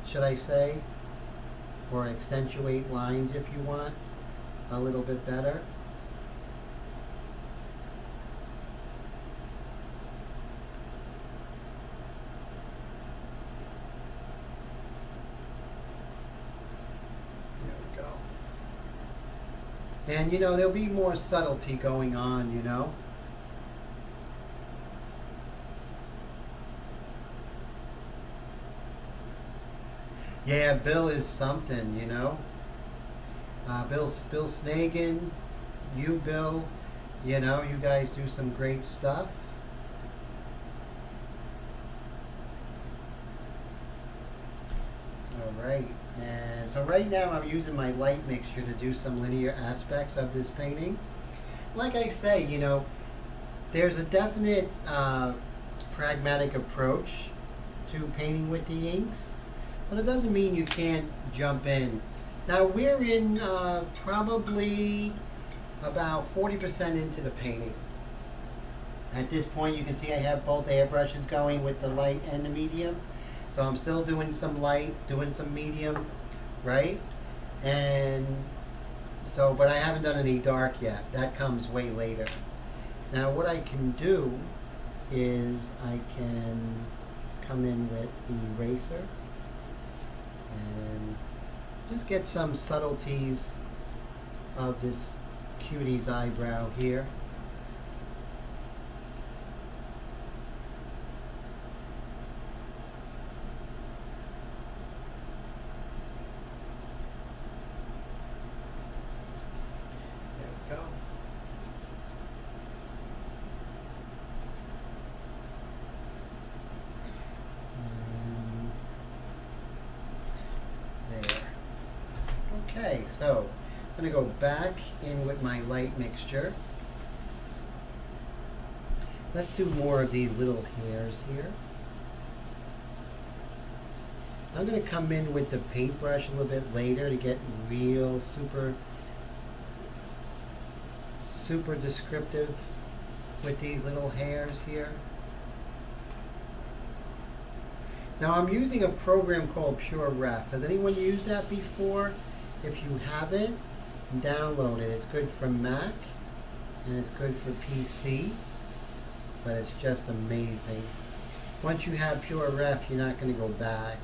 should I say, or accentuate lines if you want a little bit better. There we go. And you know, there'll be more subtlety going on, you know. Yeah, Bill is something, you know. Bill Snagan, you Bill, you know, you guys do some great stuff. All right, and so right now I'm using my light mixture to do some linear aspects of this painting. Like I say, you know, there's a definite pragmatic approach to painting with the inks, but it doesn't mean you can't jump in. Now we're in probably about 40% into the painting. At this point you can see I have both airbrushes going with the light and the medium. So I'm still doing some light, doing some medium, right? And so, but I haven't done any dark yet. That comes way later. Now what I can do is I can come in with the eraser and just get some subtleties of this cutie's eyebrow here. There we go. There. Okay, so I'm going to go back in with my light mixture. Let's do more of these little hairs here. I'm going to come in with the paintbrush a little bit later to get real super descriptive with these little hairs here. Now I'm using a program called Pure Ref. Has anyone used that before? If you haven't, download it. It's good for Mac and it's good for PC, but it's just amazing. Once you have Pure Ref, you're not going to go back.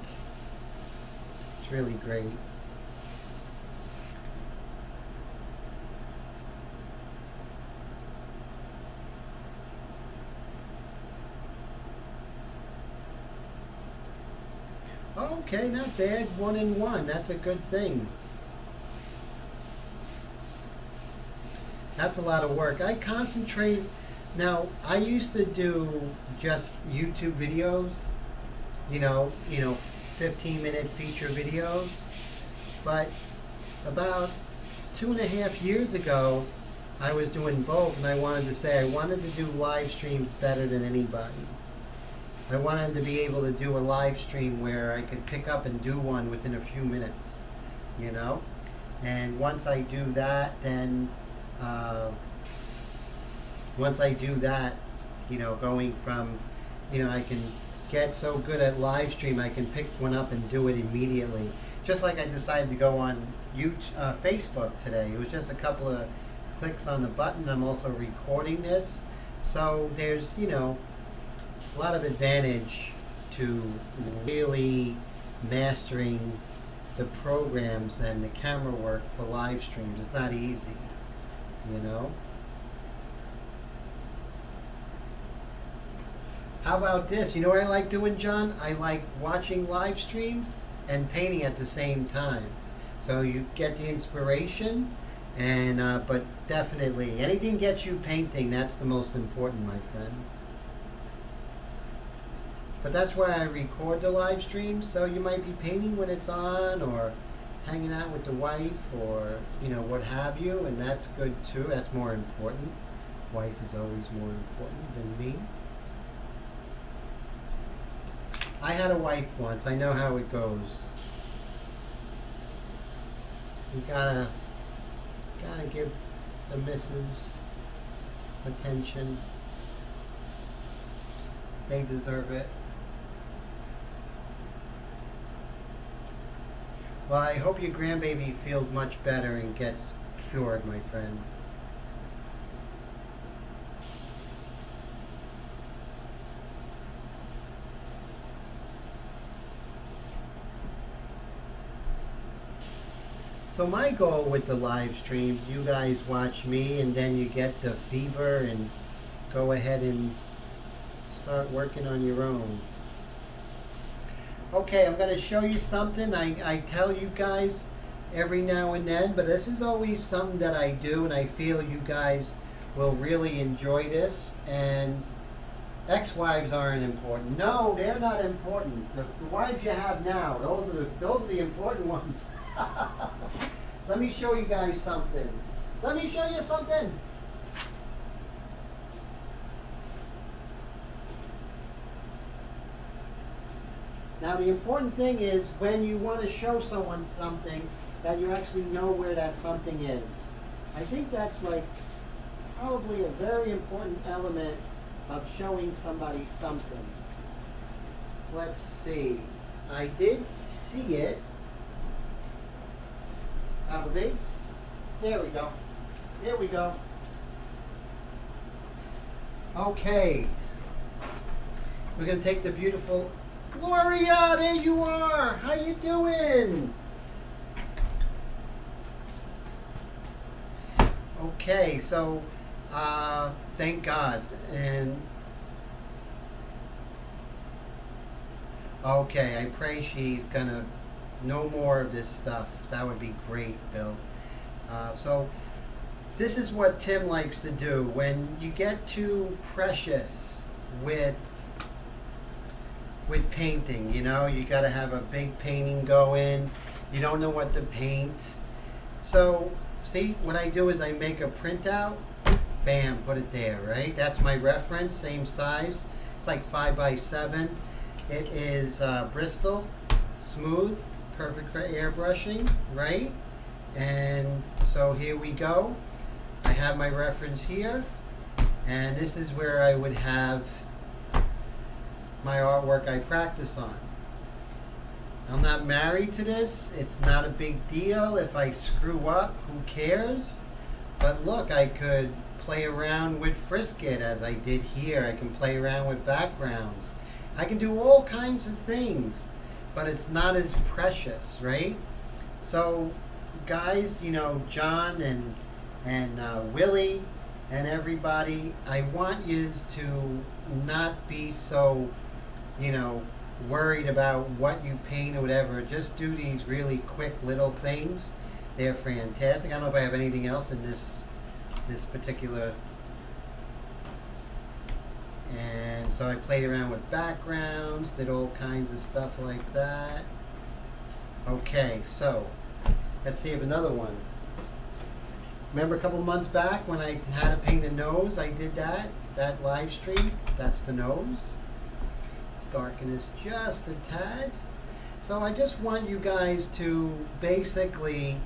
It's really great. Okay, not bad. 1 in 1. That's a good thing. That's a lot of work. I concentrate. Now, I used to do just YouTube videos, you know, 15-minute feature videos. But about 2.5 years ago, I was doing both, and I wanted to say I wanted to do live streams better than anybody. I wanted to be able to do a live stream where I could pick up and do one within a few minutes, you know? And once I do that, then you know, going from, you know, I can get so good at live stream, I can pick one up and do it immediately. Just like I decided to go on Facebook today. It was just a couple of clicks on the button. I'm also recording this. So there's, you know, a lot of advantage to really mastering the programs and the camera work for live streams. It's not easy, you know. How about this? You know what I like doing, John? I like watching live streams and painting at the same time. So you get the inspiration, and but definitely anything gets you painting. That's the most important, my friend. But that's why I record the live streams. So you might be painting when it's on, or hanging out with the wife, or you know, what have you, and that's good too. That's more important. Wife is always more important than me. I had a wife once. I know how it goes. You gotta give the missus attention. They deserve it. Well, I hope your grandbaby feels much better and gets cured, my friend. So my goal with the live streams, you guys watch me and then you get the fever and go ahead and start working on your own. Okay, I'm going to show you something. I tell you guys every now and then, but this is always something that I do, and I feel you guys will really enjoy this. And ex-wives aren't important. No, they're not important. The wives you have now, those are the important ones. Let me show you guys something. Let me show you something. Now the important thing is when you want to show someone something that you actually know where that something is. I think that's like probably a very important element of showing somebody something. Let's see. I did see it. Top of base. There we go. There we go. Okay. We're going to take the beautiful Gloria, there you are. How you doing? Okay, so thank God. And okay, I pray she's gonna no more of this stuff. That would be great, Bill. So this is what Tim likes to do. When you get too precious with painting, you know, you got to have a big painting go in. You don't know what to paint. So, see, what I do is I make a printout, bam, put it there, right? That's my reference, same size. It's like 5x7. It is Bristol, smooth, perfect for airbrushing, right? And so here we go. I have my reference here, and this is where I would have my artwork I practice on. I'm not married to this. It's not a big deal. If I screw up, who cares? But look, I could play around with Frisket as I did here. I can play around with backgrounds. I can do all kinds of things, but it's not as precious, right? So guys, you know, John and Willie and everybody, I want you to not be so, you know, worried about what you paint or whatever. Just do these really quick little things. They're fantastic. I don't know if I have anything else in this particular. And so I played around with backgrounds, did all kinds of stuff like that. Okay, so let's see if another one. Remember a couple months back when I had to paint a nose? I did that live stream. That's the nose. Darken this just a tad. So I just want you guys to basically,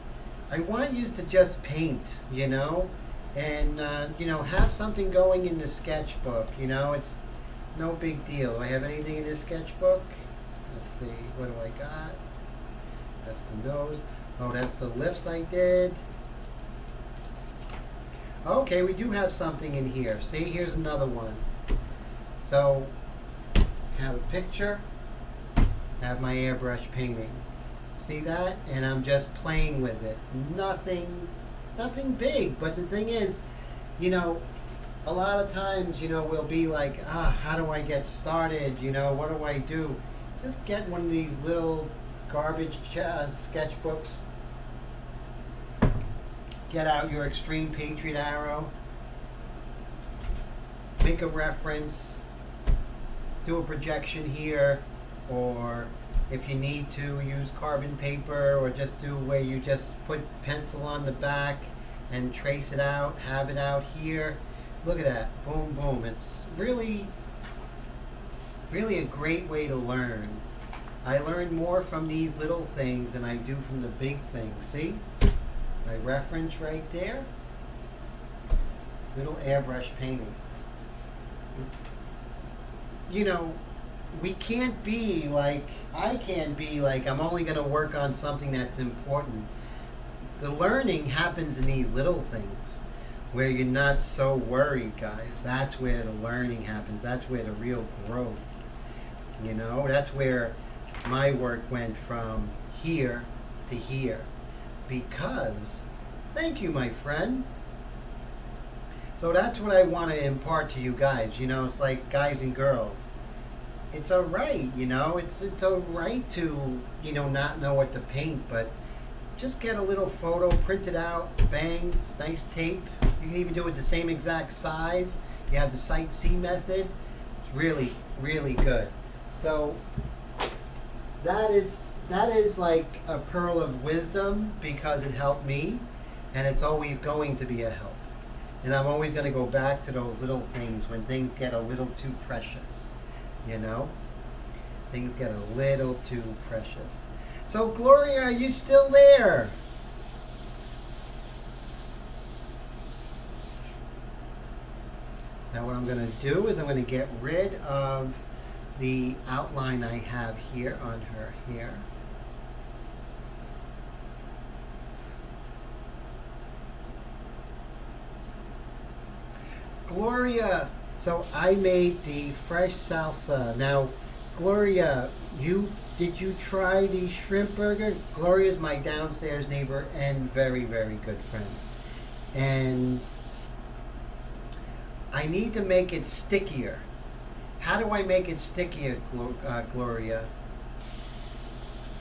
I want you to just paint, you know, and you know, have something going in the sketchbook. You know, it's no big deal. Do I have anything in this sketchbook? Let's see, what do I got? That's the nose. Oh, that's the lips I did. Okay, we do have something in here. See, here's another one. So have a picture, have my airbrush painting. See that? And I'm just playing with it. Nothing big. But the thing is, you know, a lot of times, you know, we'll be like, how do I get started? You know, what do I do? Just get one of these little garbage sketchbooks. Get out your Extreme Patriot Arrow. Make a reference. Do a projection here, or if you need to, use carbon paper, or just do where you just put pencil on the back and trace it out, have it out here. Look at that, boom, boom. It's really, really a great way to learn. I learn more from these little things than I do from the big things. See? My reference right there. Little airbrush painting. You know, we can't be like, I can't be like, I'm only going to work on something that's important. The learning happens in these little things where you're not so worried, guys. That's where the learning happens. That's where the real growth, you know, that's where my work went from here to here. because, thank you, my friend. So that's what I want to impart to you guys. You know, it's like guys and girls. It's alright, you know, it's alright to, you know, not know what to paint, but just get a little photo, print it out, bang, nice tape. You can even do it the same exact size. You have the Site C method. It's really, really good. So that is like a pearl of wisdom because it helped me, and it's always going to be a help. And I'm always going to go back to those little things when things get a little too precious, you know? Things get a little too precious. So, Gloria, are you still there? Now what I'm going to do is I'm going to get rid of the outline I have here on her hair. Gloria, so I made the fresh salsa. Now, Gloria, did you try the shrimp burger? Gloria's my downstairs neighbor and very, very good friend. And I need to make it stickier. How do I make it stickier, Gloria?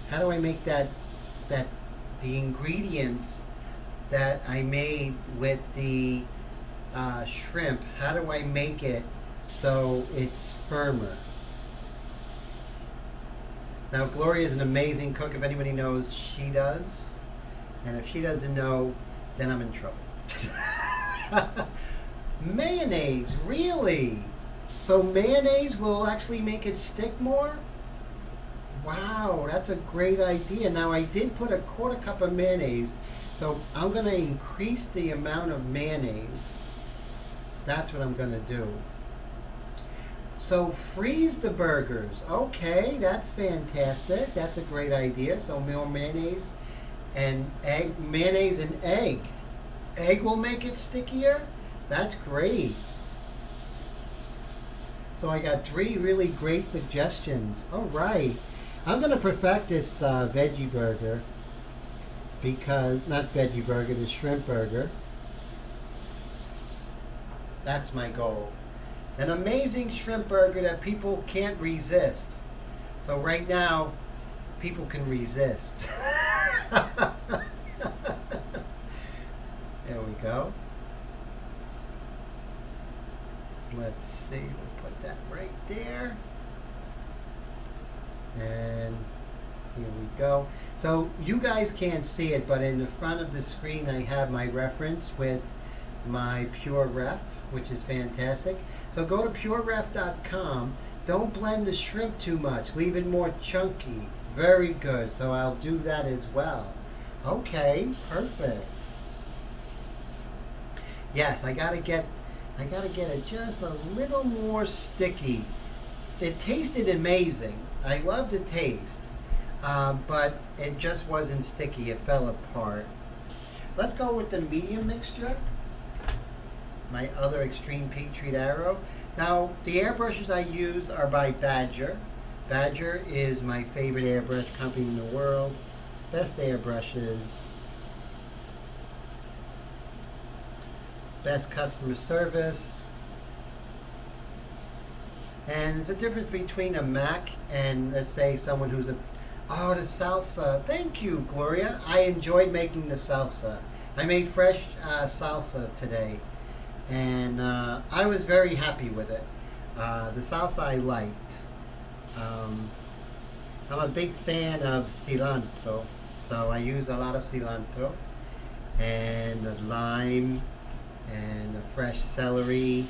How do I make the ingredients that I made with the shrimp, how do I make it so it's firmer? Now, Gloria is an amazing cook. If anybody knows, she does. And if she doesn't know, then I'm in trouble. Mayonnaise, really? So mayonnaise will actually make it stick more? Wow, that's a great idea. Now, I did put a 1/4 cup of mayonnaise, so I'm going to increase the amount of mayonnaise. That's what I'm going to do. So freeze the burgers. Okay, that's fantastic. That's a great idea. So more mayonnaise and egg. Mayonnaise and egg. Egg will make it stickier? That's great. So I got 3 really great suggestions. All right. I'm going to perfect this veggie burger because, not veggie burger, the shrimp burger. That's my goal. An amazing shrimp burger that people can't resist. So right now, people can resist. There we go. Let's see, we'll put that right there. And here we go. So you guys can't see it, but in the front of the screen I have my reference with my Pure Ref, which is fantastic. So go to pureref.com. Don't blend the shrimp too much. Leave it more chunky. Very good. So I'll do that as well. Okay, perfect. Yes, I gotta get it just a little more sticky. It tasted amazing. I love the taste, but it just wasn't sticky. It fell apart. Let's go with the medium mixture. My other Extreme Peak Treat Arrow. Now, the airbrushes I use are by Badger. Badger is my favorite airbrush company in the world. Best airbrushes. Best customer service. And there's a difference between a Mac and, let's say, someone who's the salsa. Thank you, Gloria. I enjoyed making the salsa. I made fresh salsa today. And I was very happy with it. The salsa I liked. I'm a big fan of cilantro, so I use a lot of cilantro and lime and the fresh celery,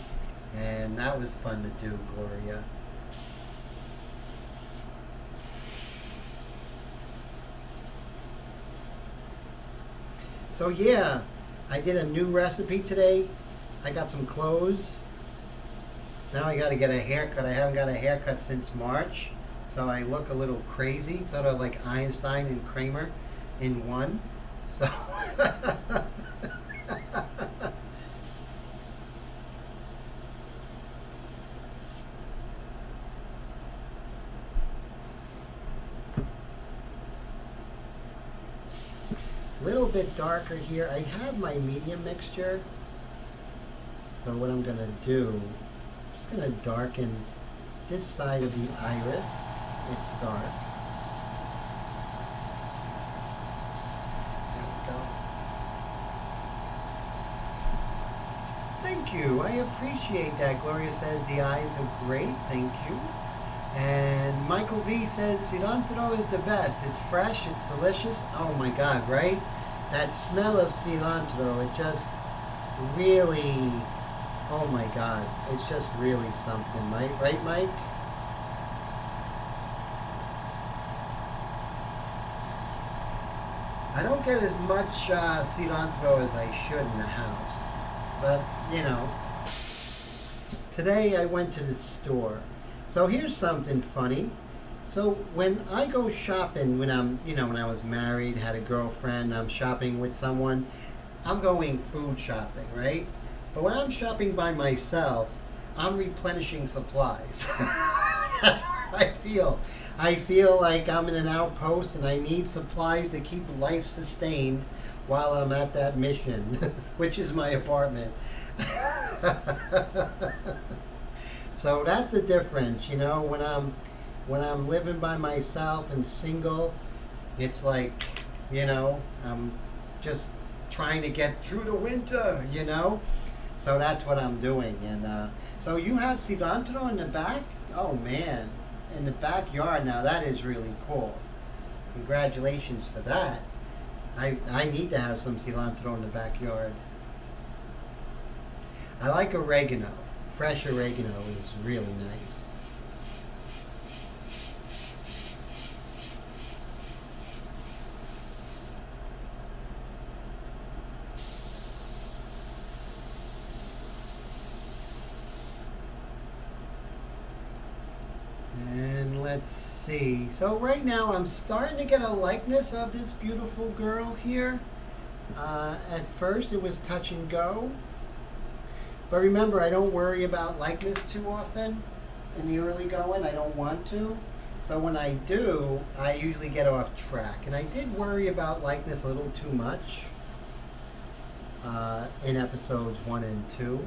and that was fun to do, Gloria. So yeah, I did a new recipe today. I got some clothes. Now I got to get a haircut. I haven't got a haircut since March, so I look a little crazy, sort of like Einstein and Kramer in one. So A little bit darker here. I have my medium mixture. So what I'm going to do, I'm just going to darken this side of the iris. It's dark. There we go. Thank you. I appreciate that. Gloria says the eyes are great. Thank you. And Michael V says cilantro is the best. It's fresh. It's delicious. Oh my God, right? That smell of cilantro, it just really, oh my God, it's just really something, right, Mike? I don't get as much cilantro as I should in the house, but you know, today I went to the store. So here's something funny. So when I go shopping, when I was married, had a girlfriend, I'm shopping with someone, I'm going food shopping, right? But when I'm shopping by myself, I'm replenishing supplies. I feel like I'm in an outpost and I need supplies to keep life sustained while I'm at that mission, which is my apartment. So that's the difference, you know, when I'm living by myself and single, it's like, you know, I'm just trying to get through the winter, you know? So that's what I'm doing. And so you have cilantro in the back? Oh man, in the backyard. Now that is really cool. Congratulations for that. I need to have some cilantro in the backyard. I like oregano. Fresh oregano is really nice. And let's see. So right now I'm starting to get a likeness of this beautiful girl here. At first it was touch and go. But remember, I don't worry about likeness too often in the early going. I don't want to. So when I do, I usually get off track. And I did worry about likeness a little too much in episodes 1 and 2.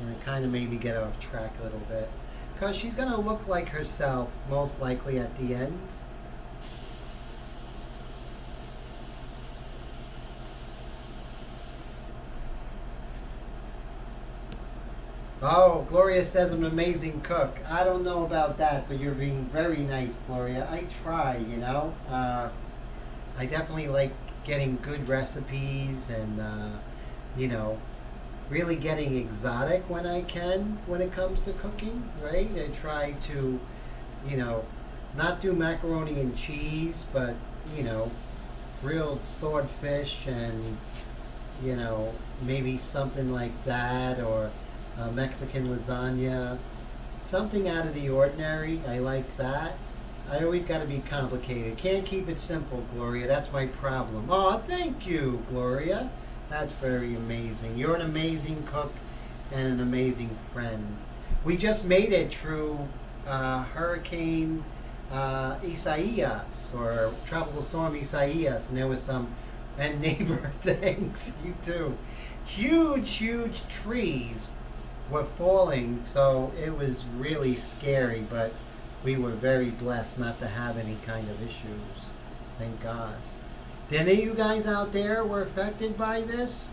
And it kind of made me get off track a little bit. Because she's going to look like herself, most likely at the end. Oh, Gloria says I'm an amazing cook. I don't know about that, but you're being very nice, Gloria. I try, you know. I definitely like getting good recipes and, you know, really getting exotic when I can when it comes to cooking, right? I try to, you know, not do macaroni and cheese, but, you know, grilled swordfish and, you know, maybe something like that, or Mexican lasagna, something out of the ordinary. I like that. I always got to be complicated. Can't keep it simple, Gloria. That's my problem. Oh, thank you, Gloria. That's very amazing. You're an amazing cook and an amazing friend. We just made it through Hurricane Isaias, or Tropical Storm Isaias, and there was some, and neighbor, thanks, you too. Huge trees were falling, so it was really scary, but we were very blessed not to have any kind of issues. Thank God. Did any of you guys out there were affected by this?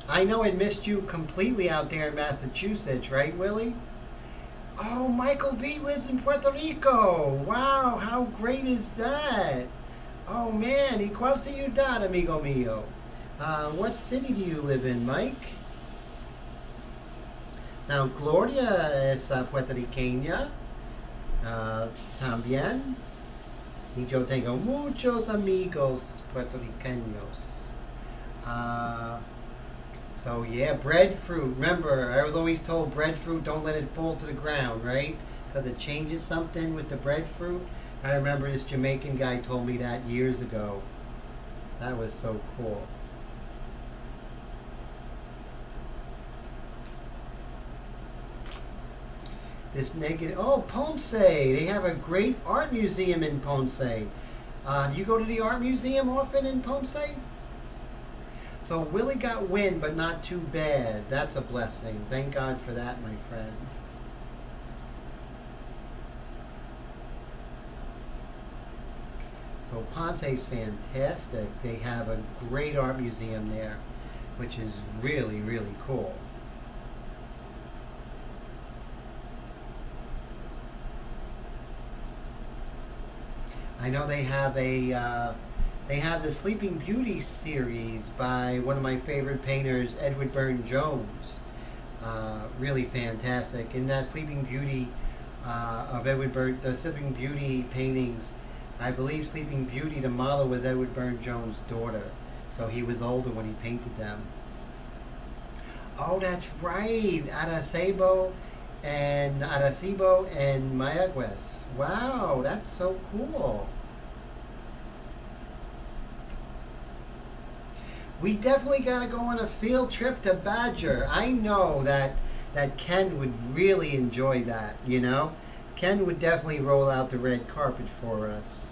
I know it missed you completely out there in Massachusetts, right, Willie? Oh, Michael V lives in Puerto Rico. Wow, how great is that? Oh man, ¿y cuál ciudad, amigo mío? What city do you live in, Mike? Now, Gloria es puertorriqueña también. Y yo tengo muchos amigos puertorriqueños. So yeah, breadfruit. Remember, I was always told breadfruit, don't let it fall to the ground, right? Because it changes something with the breadfruit. I remember this Jamaican guy told me that years ago. That was so cool. This negative. Oh, Ponce. They have a great art museum in Ponce. Do you go to the art museum often in Ponce? So Willie got wind, but not too bad. That's a blessing. Thank God for that, my friend. So Ponce's fantastic. They have a great art museum there, which is really, really cool. I know they have they have the Sleeping Beauty series by one of my favorite painters, Edward Burne-Jones. Really fantastic. In that Sleeping Beauty the Sleeping Beauty paintings, I believe Sleeping Beauty, the model was Edward Burne-Jones' daughter. So he was older when he painted them. Oh, that's right. Arecibo and Mayaguez. Wow, that's so cool. We definitely got to go on a field trip to Badger. I know that Ken would really enjoy that, you know? Ken would definitely roll out the red carpet for us.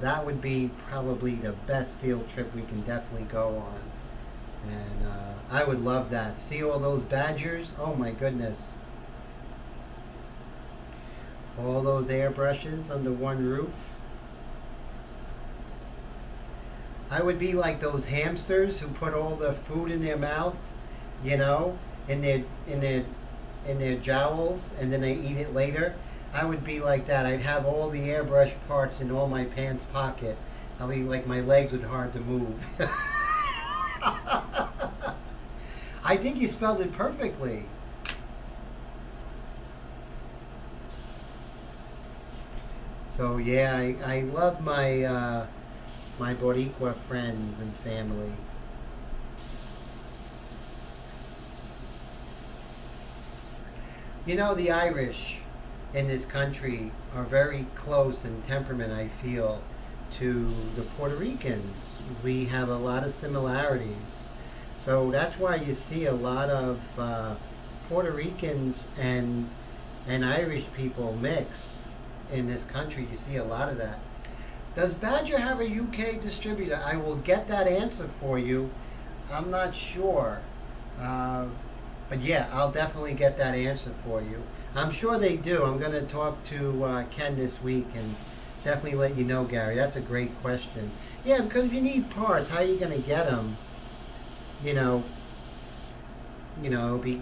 That would be probably the best field trip we can definitely go on. And I would love that. See all those badgers? Oh my goodness. All those airbrushes under one roof. I would be like those hamsters who put all the food in their mouth, you know, in their jowls, and then they eat it later. I would be like that. I'd have all the airbrush parts in all my pants pocket. I'll be like, my legs would hard to move. I think you spelled it perfectly. So yeah, I love my my Boricua friends and family. You know, the Irish in this country are very close in temperament, I feel, to the Puerto Ricans. We have a lot of similarities. So that's why you see a lot of Puerto Ricans and Irish people mix in this country. You see a lot of that. Does Badger have a UK distributor? I will get that answer for you. I'm not sure. But yeah, I'll definitely get that answer for you. I'm sure they do. I'm going to talk to Ken this week and definitely let you know, Gary. That's a great question. Yeah, because if you need parts, how are you going to get them? You know, it'll be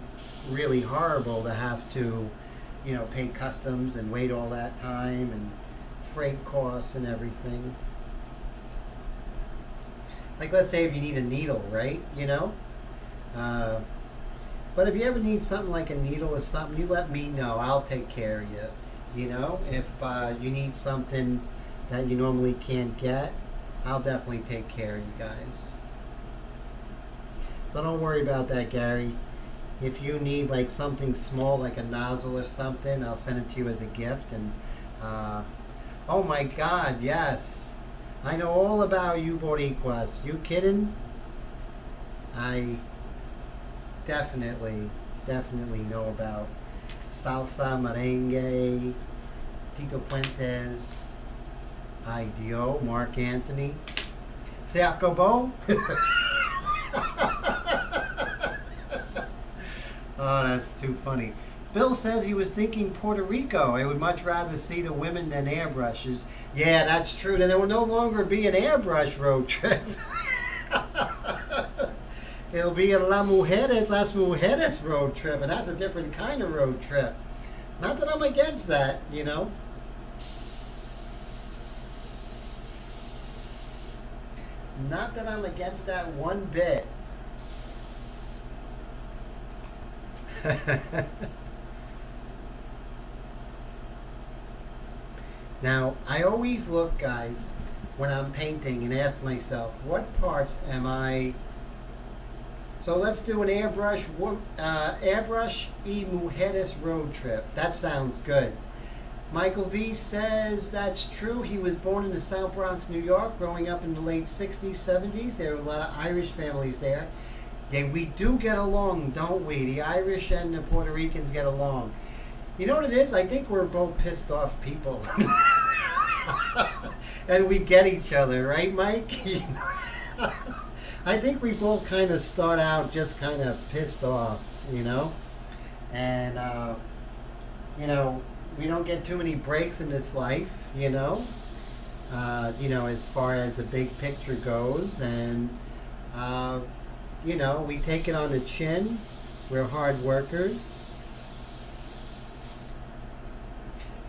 really horrible to have to, pay customs and wait all that time and freight costs and everything. Like, let's say if you need a needle, right? But if you ever need something like a needle or something, you let me know. I'll take care of you. If you need something that you normally can't get, I'll definitely take care of you guys. So don't worry about that, Gary. If you need like something small, like a nozzle or something, I'll send it to you as a gift. And oh my God, yes, I know all about you, Boricuas. You kidding? I definitely know about salsa, merengue, Tito Puentes, Dio, Mark Anthony. Se acabó? Oh, that's too funny. Bill says he was thinking Puerto Rico. I would much rather see the women than airbrushes. Yeah, that's true. Then there will no longer be an airbrush road trip. It'll be a Las Mujeres road trip, and that's a different kind of road trip. Not that I'm against that, Not that I'm against that one bit. Now, I always look, guys, when I'm painting and ask myself, what parts am I... So let's do an airbrush y mujeres road trip. That sounds good. Michael V says that's true. He was born in the South Bronx, New York, growing up in the late 60s, 70s. There were a lot of Irish families there. Yeah, we do get along, don't we? The Irish and the Puerto Ricans get along. You know what it is? I think we're both pissed off people. And we get each other, right, Mike? I think we both kind of start out just kind of pissed off, and we don't get too many breaks in this life, as far as the big picture goes, and we take it on the chin. We're hard workers,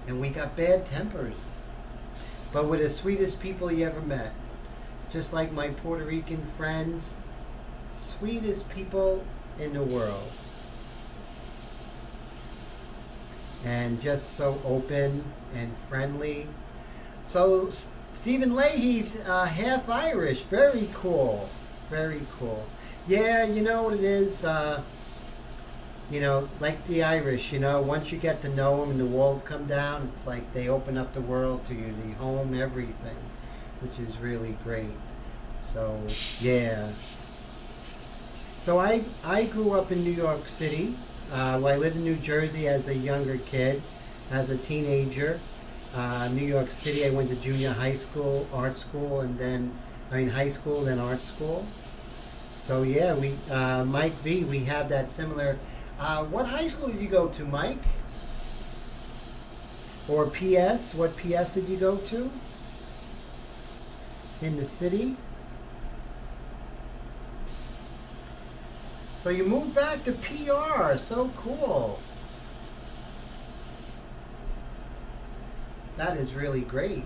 and we got bad tempers, but we're the sweetest people you ever met. Just like my Puerto Rican friends, sweetest people in the world. And just so open and friendly. So Stephen Leahy's half Irish. Very cool. Very cool. Yeah, you know what it is? Like the Irish, once you get to know them and the walls come down, it's like they open up the world to you, the home, everything, which is really great. So, yeah. So I grew up in New York City. I lived in New Jersey as a younger kid, as a teenager. New York City, I went to junior high school, art school, high school, then art school. So yeah, Mike V, we have that similar. What high school did you go to, Mike? Or PS? What PS did you go to? In the city? So you moved back to PR. So cool. That is really great.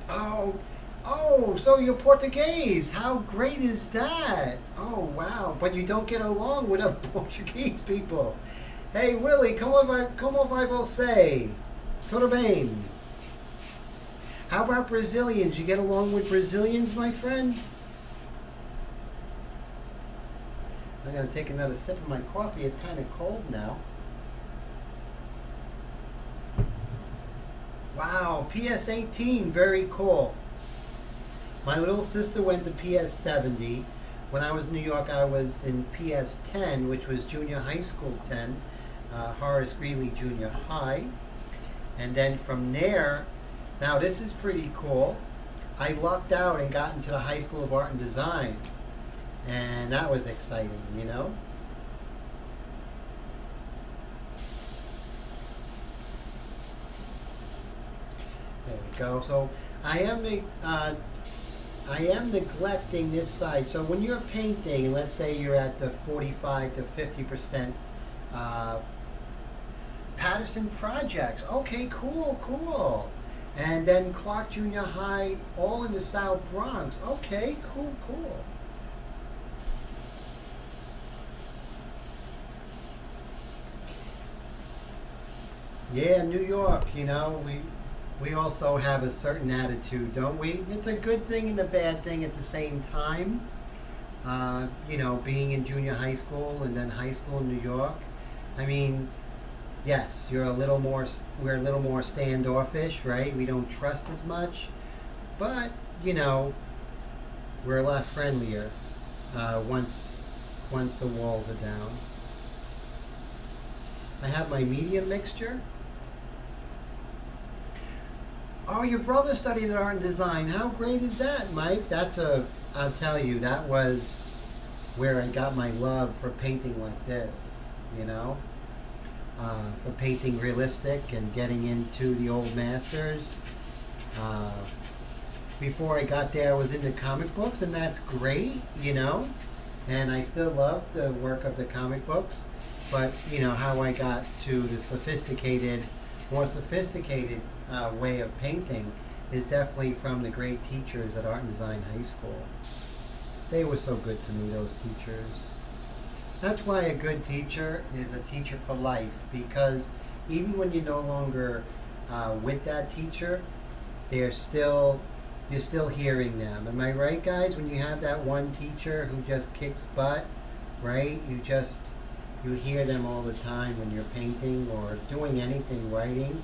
Oh, so you're Portuguese. How great is that? Oh, wow. But you don't get along with other Portuguese people. Hey, Willie, como vai você? Tudo bem? How about Brazilians? You get along with Brazilians, my friend? I'm going to take another sip of my coffee. It's kind of cold now. Wow, PS 18, very cool. My little sister went to PS 70. When I was in New York, I was in PS 10, which was junior high school 10, Horace Greeley Junior High. And then from there, now this is pretty cool. I lucked out and got into the High School of Art and Design. And that was exciting, There we go. So I am neglecting this side. So when you're painting, let's say you're at the 45 to 50% Patterson projects. Okay, cool. And then Clark Junior High, all in the South Bronx. Okay, cool. Yeah, New York, we also have a certain attitude, don't we? It's a good thing and a bad thing at the same time. Being in junior high school and then high school in New York. I mean, yes, we're a little more standoffish, right? We don't trust as much, but we're a lot friendlier once the walls are down. I have my medium mixture. Oh, your brother studied at Art and Design. How great is that, Mike? I'll tell you, that was where I got my love for painting like this, for painting realistic and getting into the old masters. Before I got there, I was into comic books, and that's great, and I still love the work of the comic books, but, how I got to the more sophisticated way of painting is definitely from the great teachers at Art and Design High School. They were so good to me, those teachers. That's why a good teacher is a teacher for life, because even when you're no longer with that teacher, you're still hearing them. Am I right, guys? When you have that one teacher who just kicks butt, right? You hear them all the time when you're painting or doing anything, writing,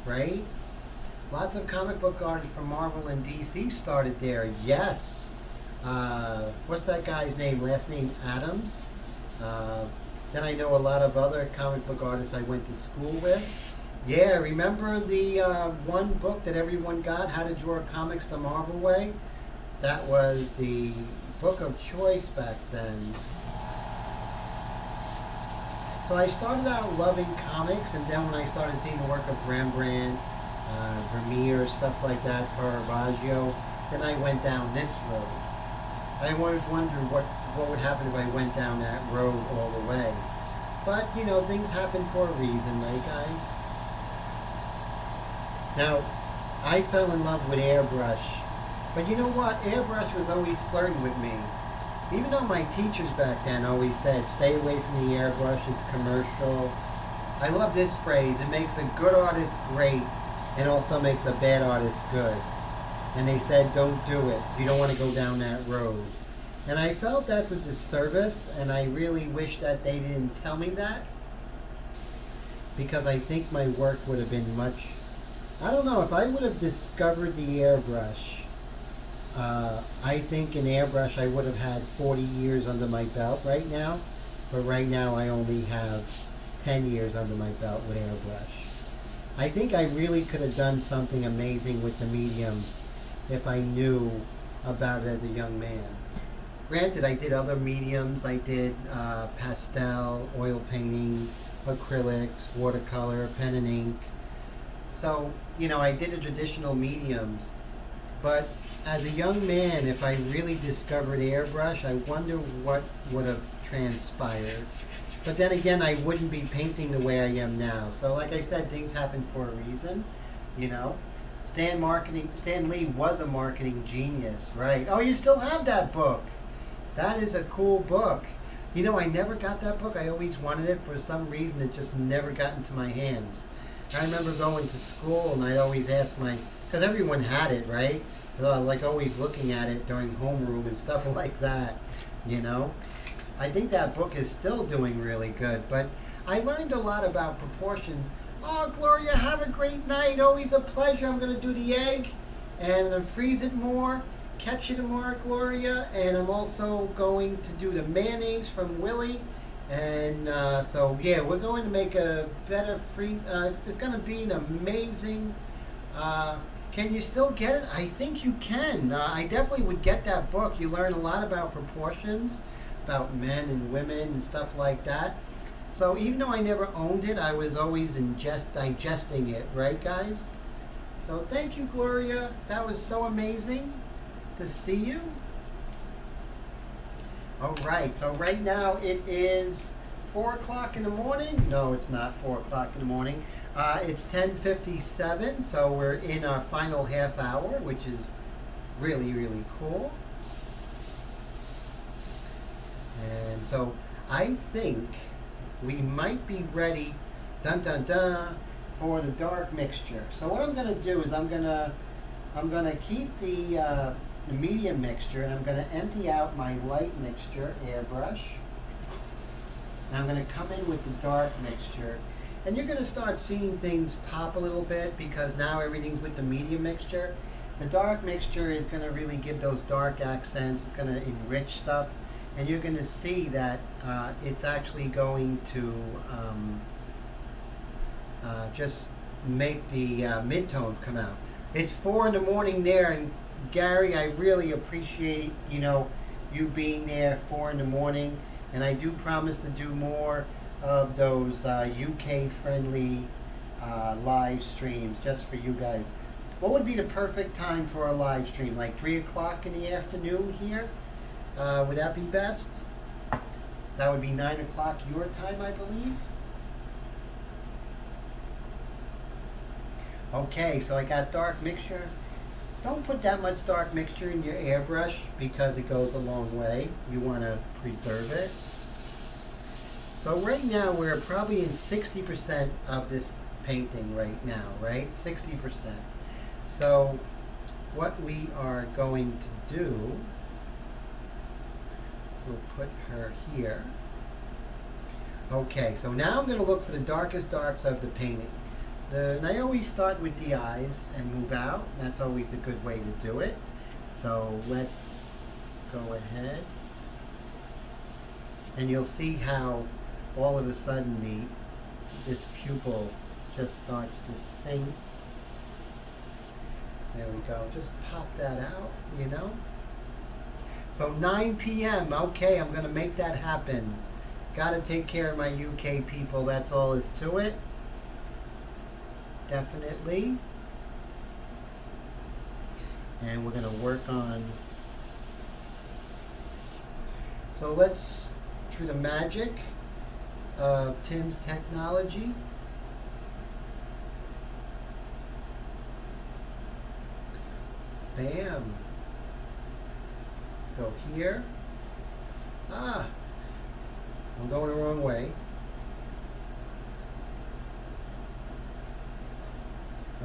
right? Lots of comic book artists from Marvel and DC started there. Yes. What's that guy's name? Last name Adams. Then I know a lot of other comic book artists I went to school with. Yeah, remember the one book that everyone got, How to Draw Comics the Marvel Way? That was the book of choice back then. So I started out loving comics, and then when I started seeing the work of Rembrandt, Vermeer, stuff like that, Caravaggio, then I went down this road. I always wondered what would happen if I went down that road all the way. But, things happen for a reason, right, guys? Now, I fell in love with Airbrush. But you know what? Airbrush was always flirting with me. Even though my teachers back then always said, stay away from the airbrush, it's commercial. I love this phrase, it makes a good artist great and also makes a bad artist good. And they said, don't do it. You don't want to go down that road. And I felt that's a disservice, and I really wish that they didn't tell me that, because I think my work would have been much, I don't know, if I would have discovered the airbrush, I think in airbrush I would have had 40 years under my belt right now, but right now I only have 10 years under my belt with airbrush. I think I really could have done something amazing with the medium if I knew about it as a young man. Granted, I did other mediums. I did pastel, oil painting, acrylics, watercolor, pen and ink. So, I did the traditional mediums, but as a young man, if I really discovered airbrush, I wonder what would have transpired. But then again, I wouldn't be painting the way I am now. So like I said, things happen for a reason, Stan Lee was a marketing genius, right? Oh, you still have that book. That is a cool book. I never got that book. I always wanted it. For some reason, it just never got into my hands. I remember going to school and I'd always ask because everyone had it, right? So I was always looking at it during homeroom and stuff like that, I think that book is still doing really good, but I learned a lot about proportions. Oh, Gloria, have a great night. Always a pleasure. I'm going to do the egg and freeze it more, catch it more, Gloria, and I'm also going to do the mayonnaise from Willie. And so, yeah, we're going to make a better freeze. It's going to be an amazing... Can you still get it? I think you can. I definitely would get that book. You learn a lot about proportions, about men and women and stuff like that. So even though I never owned it, I was always digesting it, right, guys? So thank you, Gloria. That was so amazing to see you. All right, so right now it is 4 o'clock in the morning. No, it's not 4 o'clock in the morning. It's 10:57, so we're in our final half hour, which is really, really cool. And so I think we might be ready, dun dun dun, for the dark mixture. So what I'm going to do is I'm going to keep the medium mixture, and I'm going to empty out my light mixture, airbrush. And I'm going to come in with the dark mixture. And you're going to start seeing things pop a little bit because now everything's with the medium mixture. The dark mixture is going to really give those dark accents. It's going to enrich stuff. And you're going to see that it's actually going to just make the midtones come out. It's 4 in the morning there, and Gary, I really appreciate, you being there 4 in the morning. And I do promise to do more of those UK-friendly live streams just for you guys. What would be the perfect time for a live stream? Like 3 o'clock in the afternoon here? Would that be best? That would be 9 o'clock your time, I believe. Okay, so I got dark mixture. Don't put that much dark mixture in your airbrush because it goes a long way. You want to preserve it. So right now we're probably in 60% of this painting right now, right? 60%. So what we are going to do, we'll put her here. Okay, so now I'm going to look for the darkest darks of the painting. And I always start with the eyes and move out. That's always a good way to do it. So let's go ahead. And you'll see how all of a sudden this pupil just starts to sink. There we go. Just pop that out, you know. So 9 p.m. Okay, I'm going to make that happen. Got to take care of my UK people. That's all is to it. Definitely. And we're going to work on. So let's, through the magic of Tim's technology, bam. Let's go here. Ah, I'm going the wrong way.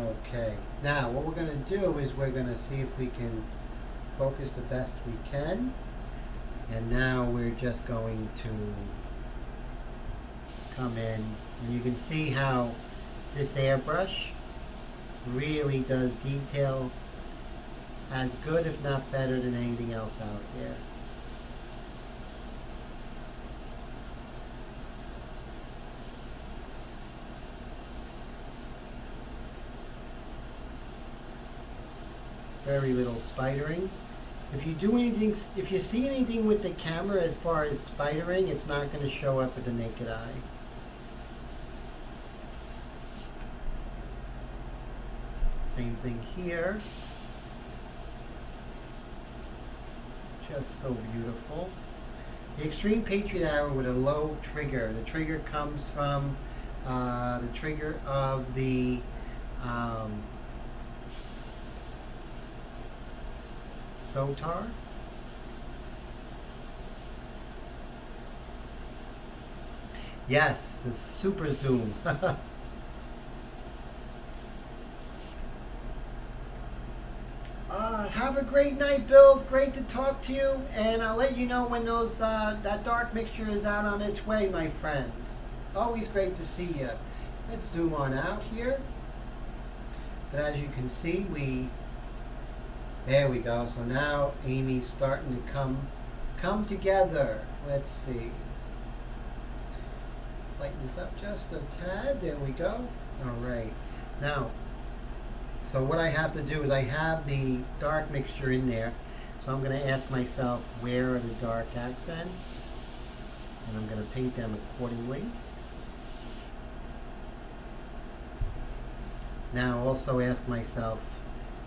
Okay, now what we're going to do is we're going to see if we can focus the best we can. And now we're just going to come in, and you can see how this airbrush really does detail as good, if not better, than anything else out there. Very little spidering. If you do anything, if you see anything with the camera as far as spidering, it's not going to show up with the naked eye. Same thing here. Just so beautiful. The Extreme Patriot arrow with a low trigger. The trigger comes from the trigger of the Sotar. Yes, the super zoom. Have a great night, Bill. It's great to talk to you, and I'll let you know when those that dark mixture is out on its way, my friend. Always great to see you. Let's zoom on out here. But as you can see, there we go. So now Amy's starting to come together. Let's see. Lighten this up just a tad. There we go. All right. Now, so what I have to do is I have the dark mixture in there. So I'm going to ask myself, where are the dark accents? And I'm going to paint them accordingly. Now also ask myself,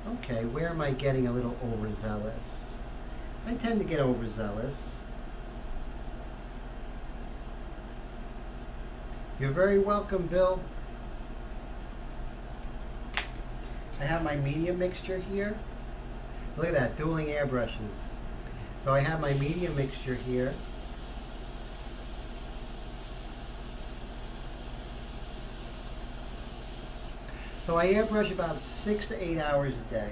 okay, where am I getting a little overzealous? I tend to get overzealous. You're very welcome, Bill. I have my medium mixture here. Look at that, dueling airbrushes. So I have my medium mixture here. So I airbrush about 6 to 8 hours a day.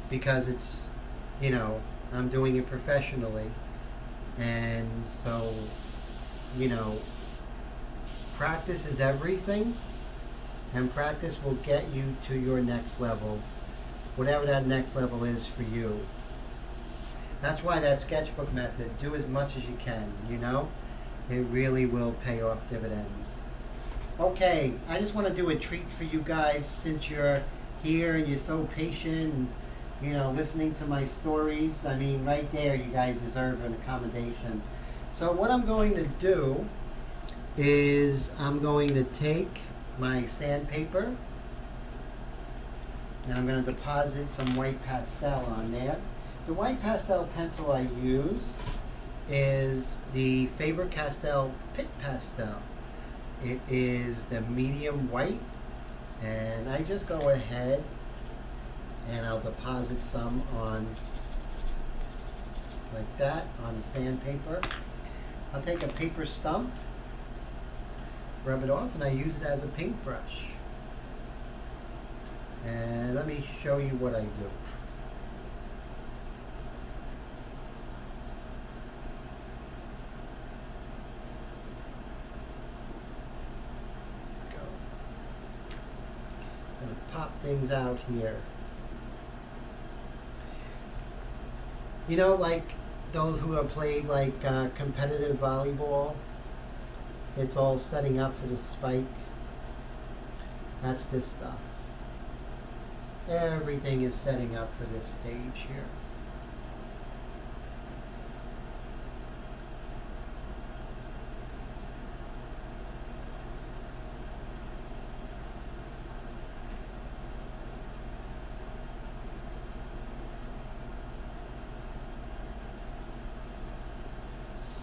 Because it's, you know, I'm doing it professionally. And so, you know, practice is everything. And practice will get you to your next level, whatever that next level is for you. That's why that sketchbook method, do as much as you can, you know? It really will pay off dividends. Okay, I just want to do a treat for you guys since you're here and you're so patient and, you know, listening to my stories. I mean, right there, you guys deserve an accommodation. So what I'm going to do is I'm going to take my sandpaper and I'm going to deposit some white pastel on there. The white pastel pencil I use is the Faber-Castell Pit Pastel. It is the medium white, and I just go ahead and I'll deposit some on like that on the sandpaper. I'll take a paper stump, rub it off, and I use it as a paintbrush. And let me show you what I do. Go. I'm going to pop things out here. You know, like those who have played like competitive volleyball, it's all setting up for the spike. That's this stuff. Everything is setting up for this stage here.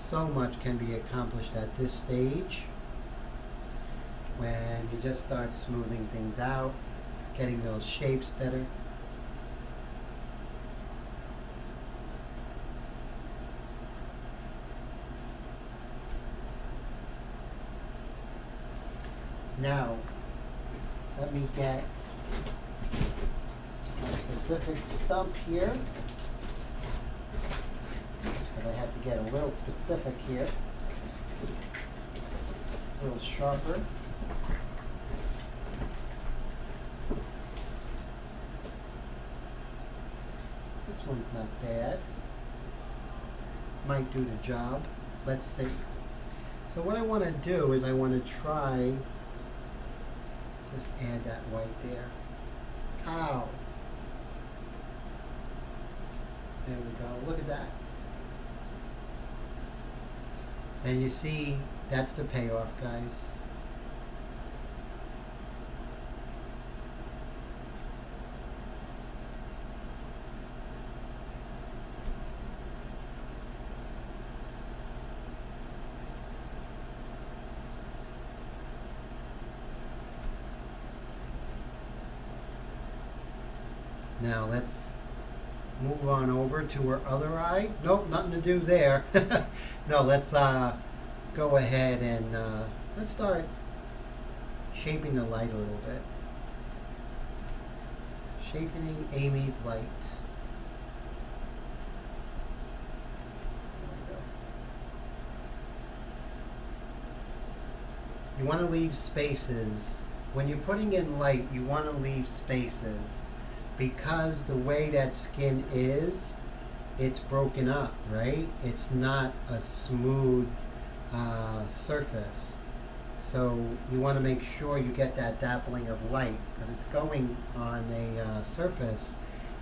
So much can be accomplished at this stage when you just start smoothing things out, getting those shapes better. Now, let me get a specific stump here. I have to get a little specific here, a little sharper. This one's not bad. Might do the job. Let's see. So what I want to do is I want to try, just add that white there. Ow. There we go. Look at that. And you see, that's the payoff, guys. Now let's move on over to her other eye. Nope, nothing to do there. No, let's go ahead and let's start shaping the light a little bit. Shaping Amy's light. There we go. You want to leave spaces. When you're putting in light, you want to leave spaces because the way that skin is, it's broken up, right? It's not a smooth surface. So you want to make sure you get that dappling of light because it's going on a surface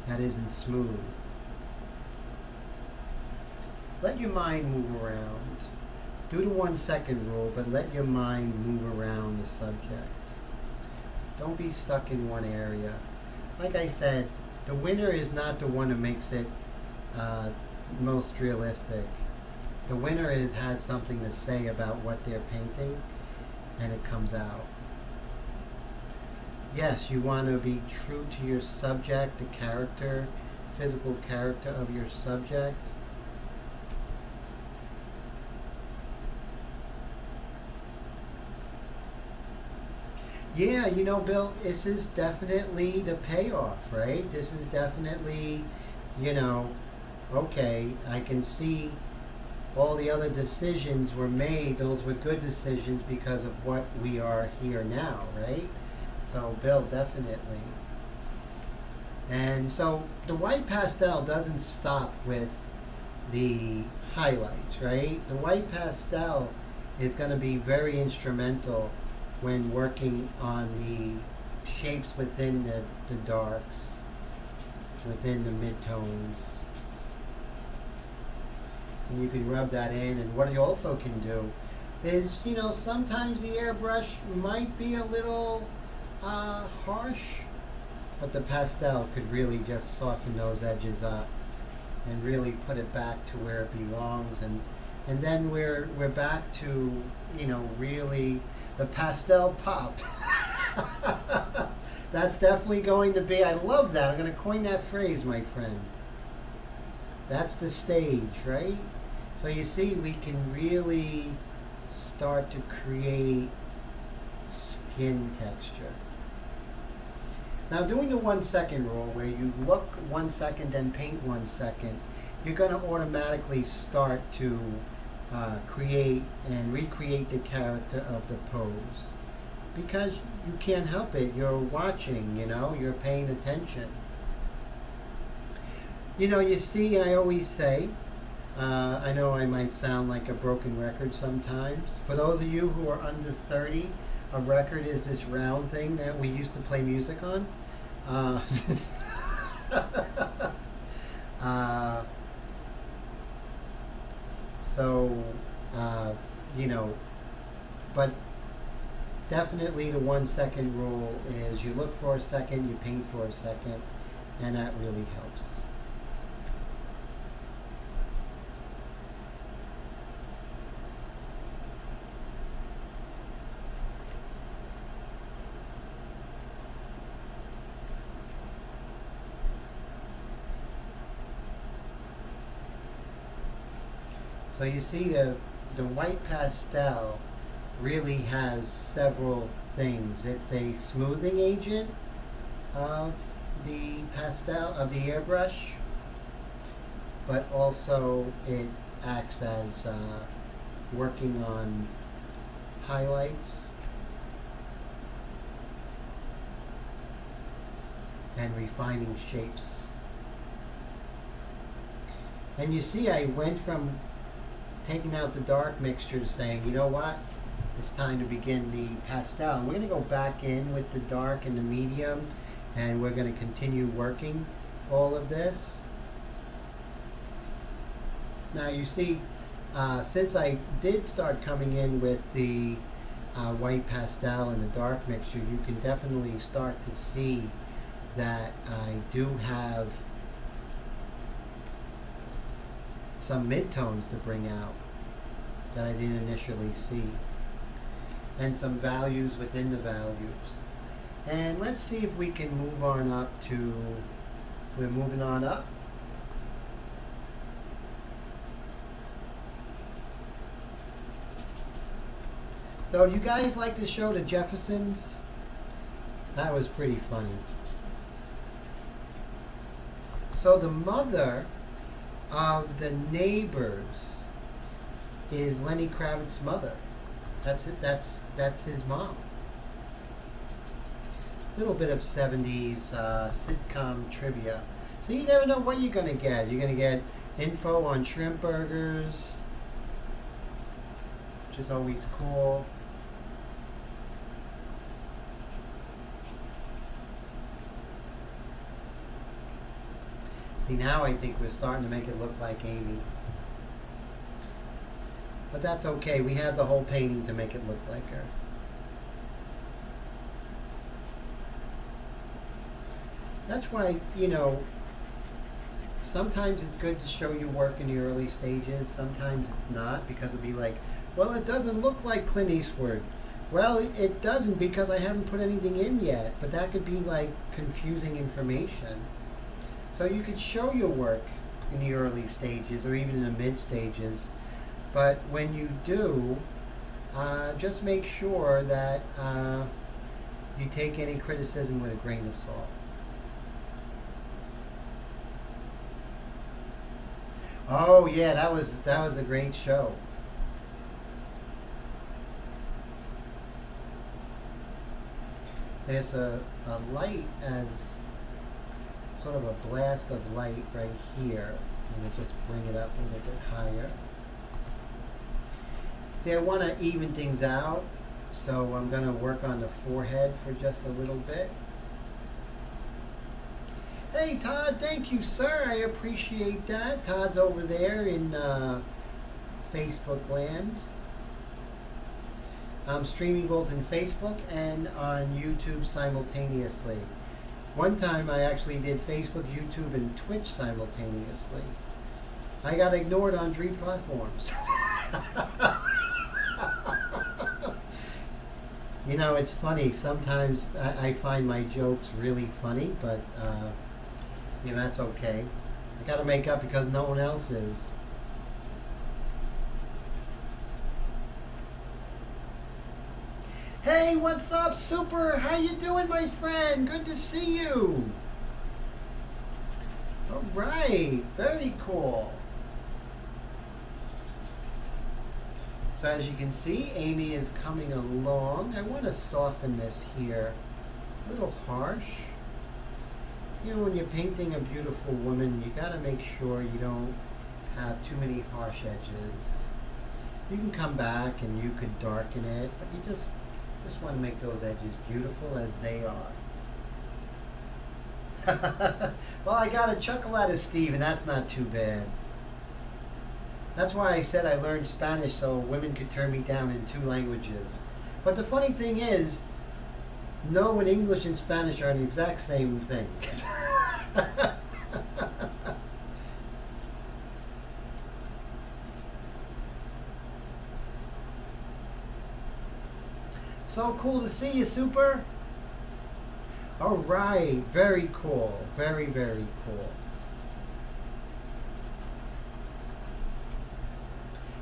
that isn't smooth. Let your mind move around. Do the 1 second rule, but let your mind move around the subject. Don't be stuck in one area. Like I said, the winner is not the one who makes it most realistic. The winner has something to say about what they're painting, and it comes out. Yes, you want to be true to your subject, the character, physical character of your subject. Yeah, you know, Bill, this is definitely the payoff, right? This is definitely, you know, okay, I can see all the other decisions were made. Those were good decisions because of what we are here now, right? So, Bill, definitely. And so the white pastel doesn't stop with the highlights, right? The white pastel is going to be very instrumental when working on the shapes within the darks, within the midtones. And you can rub that in. And what you also can do is, you know, sometimes the airbrush might be a little harsh, but the pastel could really just soften those edges up and really put it back to where it belongs. And then we're back to, you know, really the pastel pop. That's definitely going to be, I love that. I'm going to coin that phrase, my friend. That's the stage, right? So you see, we can really start to create skin texture. Now, doing the 1 second rule, where you look 1 second and paint 1 second, you're going to automatically start to create and recreate the character of the pose. Because you can't help it. You're watching, you know, you're paying attention. You know, you see, and I always say, I know I might sound like a broken record sometimes. For those of you who are under 30, a record is this round thing that we used to play music on. Uh, uh, so, uh, you know, but definitely the 1 second rule is you look for a second, you paint for a second, and that really helps. So you see the white pastel really has several things. It's a smoothing agent of the pastel, of the airbrush, but also it acts as working on highlights and refining shapes. And you see I went from taking out the dark mixture to saying, you know what, it's time to begin the pastel. And we're going to go back in with the dark and the medium, and we're going to continue working all of this. Now you see, since I did start coming in with the white pastel and the dark mixture, you can definitely start to see that I do have some midtones to bring out that I didn't initially see, and some values within the values. And let's see if we can move on up to, we're moving on up. So you guys like the show The Jeffersons? That was pretty funny. So the mother of the neighbors is Lenny Kravitz's mother. That's it. That's his mom. Little bit of 70s sitcom trivia. So you never know what you're gonna get. You're gonna get info on shrimp burgers, which is always cool. See, now I think we're starting to make it look like Amy. But that's okay. We have the whole painting to make it look like her. That's why, you know, sometimes it's good to show your work in the early stages. Sometimes it's not, because it'll be like, well, it doesn't look like Clint Eastwood. Well, it doesn't because I haven't put anything in yet. But that could be like confusing information. So you could show your work in the early stages or even in the mid stages. But when you do, just make sure that you take any criticism with a grain of salt. Oh yeah, that was a great show. There's a light as sort of a blast of light right here. I'm going to just bring it up a little bit higher. See, I want to even things out, so I'm going to work on the forehead for just a little bit. Hey Todd, thank you sir, I appreciate that. Todd's over there in Facebook land. I'm streaming both in Facebook and on YouTube simultaneously. One time I actually did Facebook, YouTube, and Twitch simultaneously. I got ignored on 3 platforms. You know, it's funny. Sometimes I find my jokes really funny, but you know, that's okay. I gotta make up because no one else is. Hey, what's up, Super? How you doing, my friend? Good to see you. All right, very cool. So as you can see, Amy is coming along. I want to soften this here. A little harsh. You know, when you're painting a beautiful woman, you got to make sure you don't have too many harsh edges. You can come back and you could darken it, but you just Just want to make those edges beautiful as they are. Well, I got a chuckle out of Steve, and that's not too bad. That's why I said I learned Spanish so women could turn me down in 2 languages. But the funny thing is, no and English and Spanish are the exact same thing. So cool to see you, Super. All right, very cool. Very, very cool.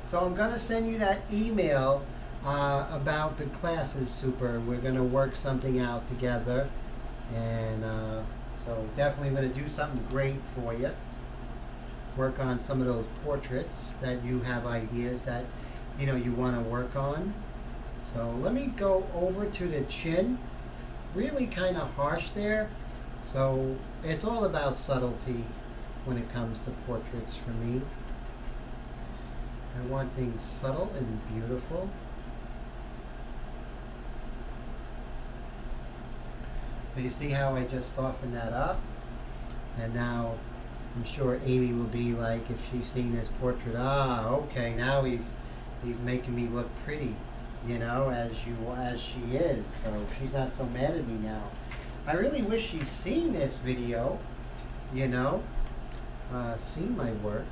So I'm going to send you that email about the classes, Super. We're going to work something out together. And so definitely going to do something great for you. Work on some of those portraits that you have ideas that, you know, you want to work on. So let me go over to the chin. Really kind of harsh there. So it's all about subtlety when it comes to portraits for me. I want things subtle and beautiful. So you see how I just softened that up? And now I'm sure Amy will be like, if she's seen this portrait, okay, now he's making me look pretty, you know, as she is. So she's not so mad at me now. I really wish she's seen this video, you know, seen my work.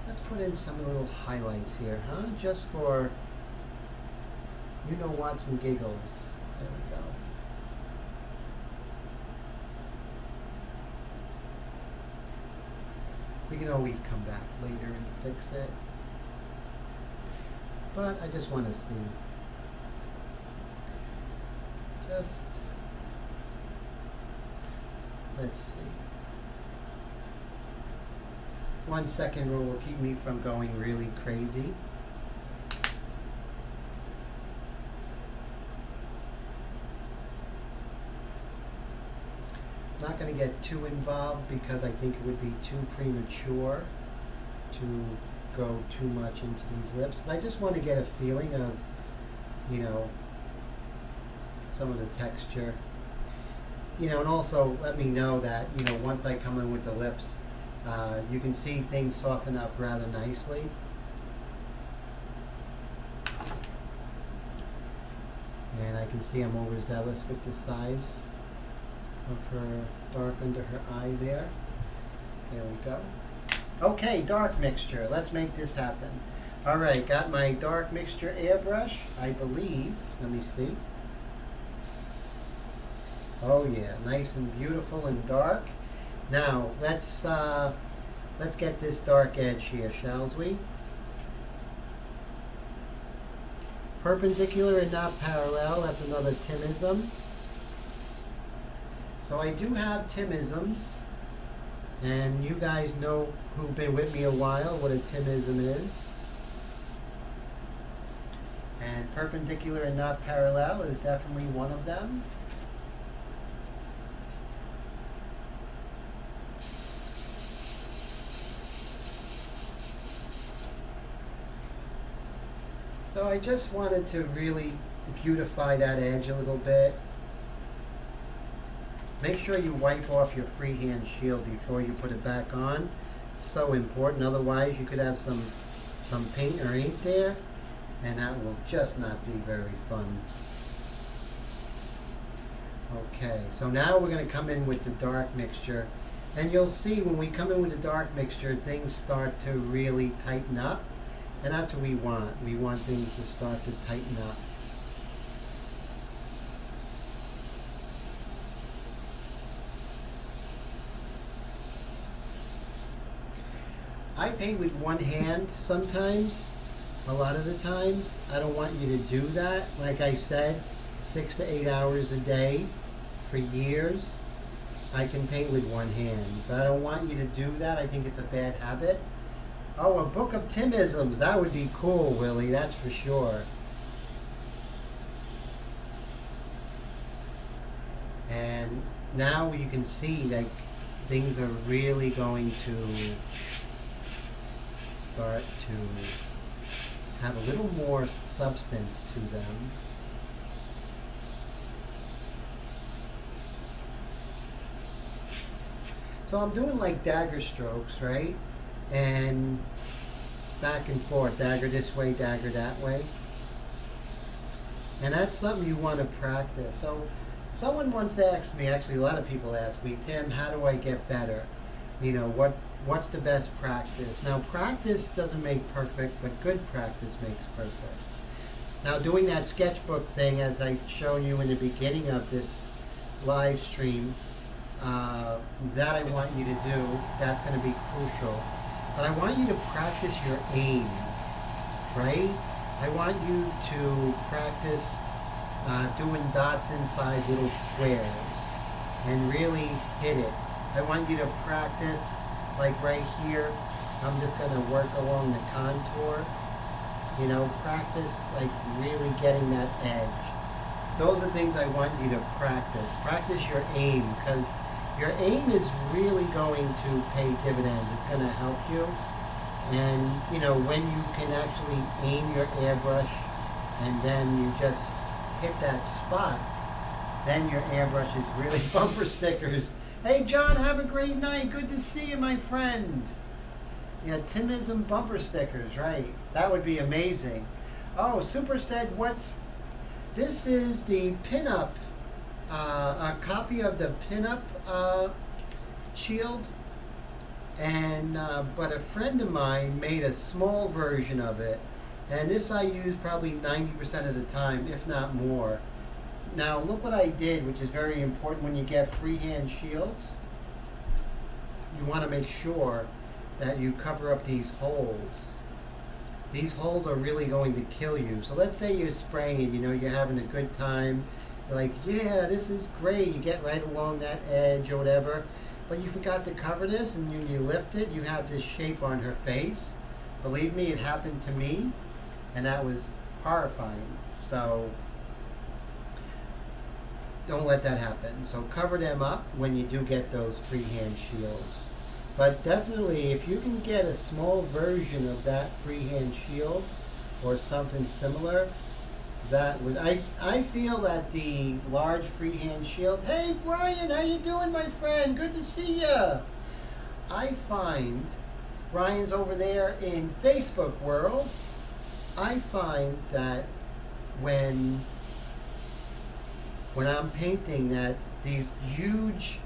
Let's put in some little highlights here, huh? Just for, you know what, some giggles. There we go. We can always come back later and fix it. But I just want to see. Let's see. 1 second rule will keep me from going really crazy. Not going to get too involved because I think it would be too premature to go too much into these lips. But I just want to get a feeling of, you know, some of the texture. You know, and also let me know that, you know, once I come in with the lips, you can see things soften up rather nicely. And I can see I'm overzealous with the size of her dark under her eye there. There we go. Okay, dark mixture. Let's make this happen. All right, got my dark mixture airbrush, I believe. Let me see. Oh yeah, nice and beautiful and dark. Now let's get this dark edge here, shall we? Perpendicular and not parallel. That's another Timism. So I do have Timisms, and you guys know who've been with me a while what a Timism is. And perpendicular and not parallel is definitely one of them. So I just wanted to really beautify that edge a little bit. Make sure you wipe off your freehand shield before you put it back on. So important, otherwise you could have some paint or ink there, and that will just not be very fun. Okay, so now we're going to come in with the dark mixture, and you'll see when we come in with the dark mixture, things start to really tighten up, and that's what we want. We want things to start to tighten up. I paint with one hand sometimes, a lot of the times. I don't want you to do that. Like I said, 6 to 8 hours a day for years, I can paint with one hand. But I don't want you to do that. I think it's a bad habit. Oh, a book of Timisms. That would be cool, Willie. That's for sure. And now you can see that things are really going to start to have a little more substance to them. So I'm doing like dagger strokes, right? And back and forth, dagger this way, dagger that way. And that's something you want to practice. So someone once asked me, actually a lot of people ask me, Tim, how do I get better? You know, what's the best practice? Now practice doesn't make perfect, but good practice makes perfect. Now doing that sketchbook thing, as I showed you in the beginning of this live stream, that I want you to do, that's going to be crucial. But I want you to practice your aim, right? I want you to practice doing dots inside little squares and really hit it. I want you to practice, like right here, I'm just going to work along the contour. You know, practice like really getting that edge. Those are things I want you to practice. Practice your aim, because your aim is really going to pay dividends. It's going to help you. And, you know, when you can actually aim your airbrush and then you just hit that spot, then your airbrush is really bumper stickers. Hey, John, have a great night. Good to see you, my friend. Yeah, Timism bumper stickers, right. That would be amazing. Oh, Super said, this is the pinup, a copy of the pinup shield. And but a friend of mine made a small version of it, and this I use probably 90% of the time, if not more. Now look what I did, which is very important when you get freehand shields. You want to make sure that you cover up these holes. These holes are really going to kill you. So let's say you're spraying, you know, you're having a good time, you're like, yeah, this is great, you get right along that edge or whatever. But you forgot to cover this, and when you lift it, you have this shape on her face. Believe me, it happened to me, and that was horrifying. So don't let that happen. So cover them up when you do get those freehand shields. But definitely, if you can get a small version of that freehand shield or something similar, that would, I feel that the large freehand shield, hey Brian, how you doing, my friend? Good to see ya. I find, Brian's over there in Facebook world, I find that when I'm painting, that these huge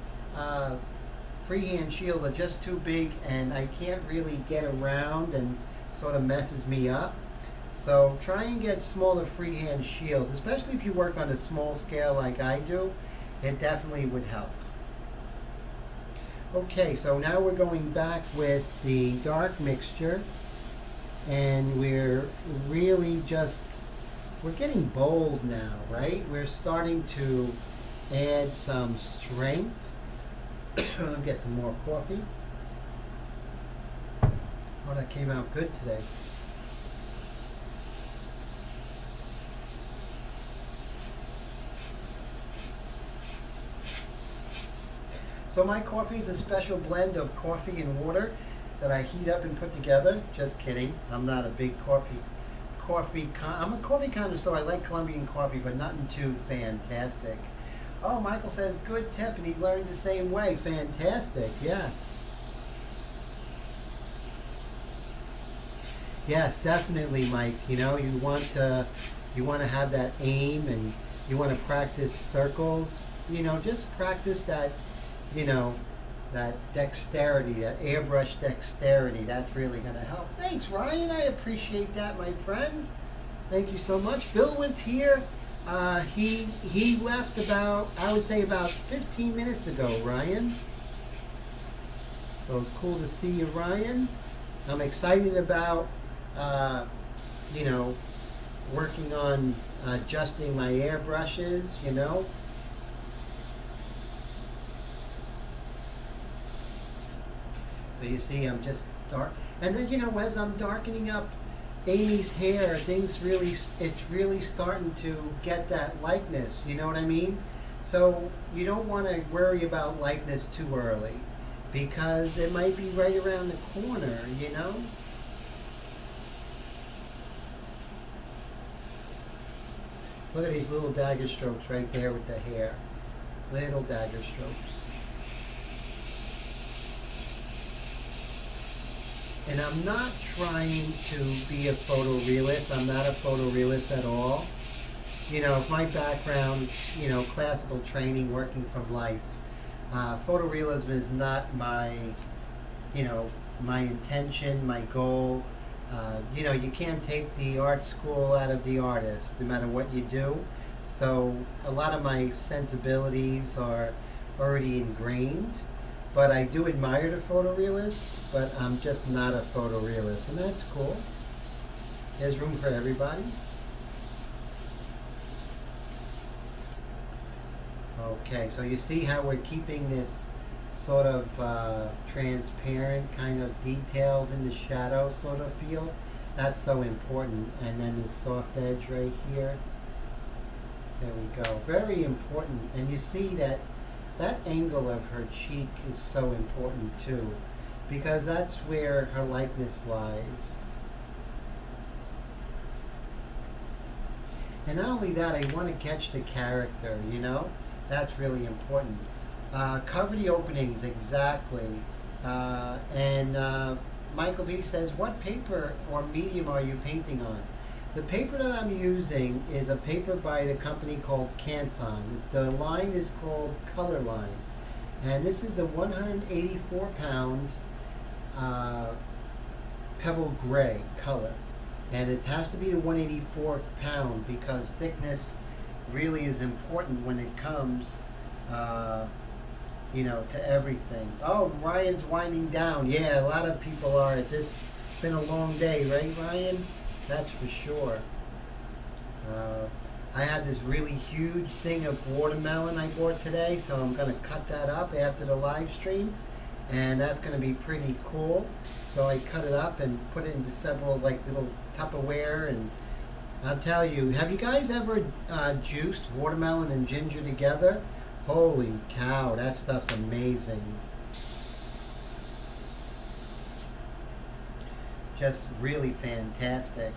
freehand shields are just too big and I can't really get around, and sort of messes me up. So try and get smaller freehand shields, especially if you work on a small scale like I do. It definitely would help. Okay, so now we're going back with the dark mixture, and we're really we're getting bold now, right? We're starting to add some strength. Let me get some more coffee. Oh, that came out good today. So my coffee is a special blend of coffee and water that I heat up and put together. Just kidding. I'm not a big I'm a coffee connoisseur. I like Colombian coffee, but nothing too fantastic. Oh, Michael says, good tip, and he learned the same way. Fantastic, yes. Yes, definitely, Mike. You know, you want to have that aim, and you want to practice circles. You know, just practice that, you know, that dexterity, that airbrush dexterity. That's really going to help. Thanks, Ryan. I appreciate that, my friend. Thank you so much. Bill was here. He left about, I would say about 15 minutes ago, Ryan. So it's cool to see you, Ryan. I'm excited about, you know, working on adjusting my airbrushes, you know. So you see, I'm just dark. And then, you know, as I'm darkening up Amy's hair, it's really starting to get that likeness, you know what I mean? So you don't want to worry about likeness too early, because it might be right around the corner, you know? Look at these little dagger strokes right there with the hair. Little dagger strokes. And I'm not trying to be a photorealist. I'm not a photorealist at all. You know, my background, you know, classical training, working from life. Photorealism is not my, you know, my intention, my goal. You know, you can't take the art school out of the artist, no matter what you do. So a lot of my sensibilities are already ingrained. But I do admire the photorealists, but I'm just not a photorealist, and that's cool. There's room for everybody. Okay, so you see how we're keeping this sort of transparent kind of details in the shadow sort of feel. That's so important. And then this soft edge right here. There we go. Very important. And you see that that angle of her cheek is so important too, because that's where her likeness lies. And not only that, I want to catch the character, you know? That's really important. Cover the openings exactly. Michael V says, what paper or medium are you painting on? The paper that I'm using is a paper by the company called Canson. The line is called Color Line. And this is a 184 pound pebble gray color. And it has to be a 184 pound because thickness really is important when it comes, you know, to everything. Oh, Ryan's winding down. Yeah, a lot of people are. It's been a long day, right, Ryan? That's for sure. I had this really huge thing of watermelon I bought today, so I'm going to cut that up after the live stream, and that's going to be pretty cool. So I cut it up and put it into several like little Tupperware, and I'll tell you, have you guys ever juiced watermelon and ginger together? Holy cow, that stuff's amazing. Just really fantastic.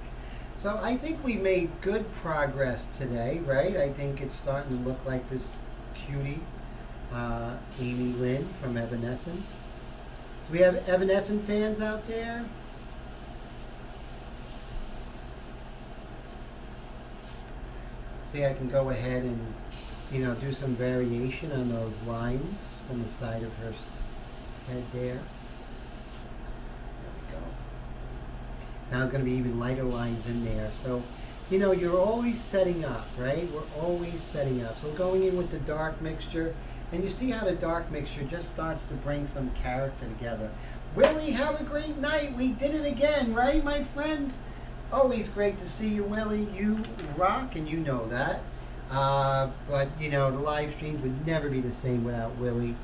So I think we made good progress today, right? I think it's starting to look like this cutie, Amy Lynn from Evanescence. Do we have Evanescent fans out there? See, I can go ahead and, you know, do some variation on those lines from the side of her head there. Now there's going to be even lighter lines in there. So, you know, you're always setting up, right? We're always setting up. So going in with the dark mixture, and you see how the dark mixture just starts to bring some character together. Willie, have a great night. We did it again, right, my friend? Always great to see you, Willie. You rock, and you know that. But, you know, the live streams would never be the same without Willie.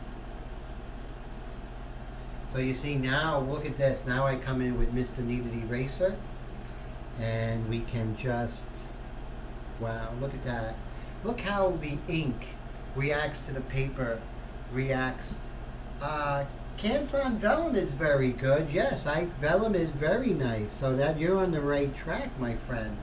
So you see now, look at this. Now I come in with Mr. Kneaded Eraser. And we can just, wow, look at that. Look how the ink reacts to the paper, reacts. Canson Vellum is very good. Yes, Vellum is very nice. So that you're on the right track, my friend.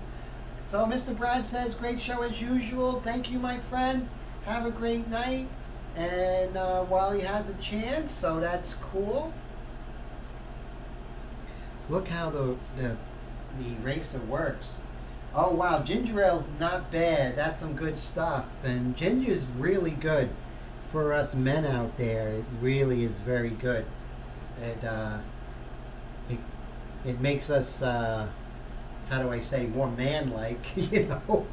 So Mr. Brad says, great show as usual. Thank you, my friend. Have a great night. And while he has a chance, so that's cool. Look how the eraser works. Oh wow, ginger ale's not bad. That's some good stuff. And ginger's really good for us men out there. It really is very good. It makes us, how do I say, more man-like, you know.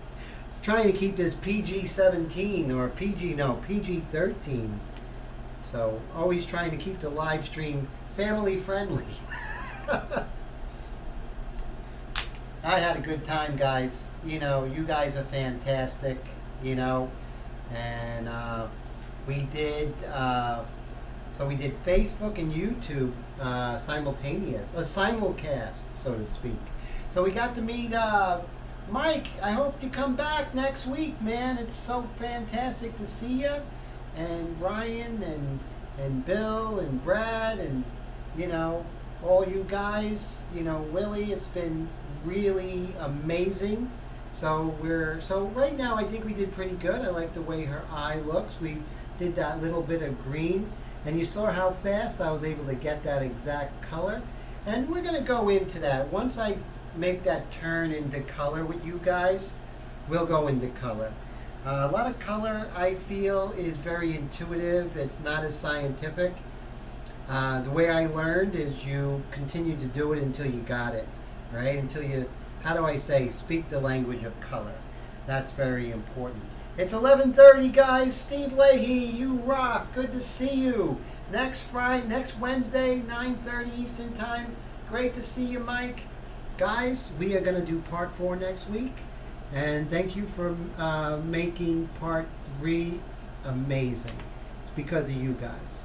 Trying to keep this PG-17 or PG-13. So always trying to keep the live stream family friendly. I had a good time, guys. You know, you guys are fantastic, you know. And we did, so we did Facebook and YouTube simultaneous, a simulcast, so to speak. So we got to meet Mike. I hope you come back next week, man. It's so fantastic to see you. And Ryan and Bill and Brad and, you know, all you guys, you know, Willie, it's been really amazing. So right now I think we did pretty good. I like the way her eye looks. We did that little bit of green, and you saw how fast I was able to get that exact color. And we're gonna go into that. Once I make that turn into color with you guys, we'll go into color. A lot of color, I feel, is very intuitive. It's not as scientific. The way I learned is you continue to do it until you got it, right? Until you, how do I say, speak the language of color. That's very important. It's 11:30, guys. Steve Leahy, you rock. Good to see you. Next Wednesday, 9:30 Eastern Time. Great to see you, Mike. Guys, we are going to do part 4 next week. And thank you for making part 3 amazing. It's because of you guys.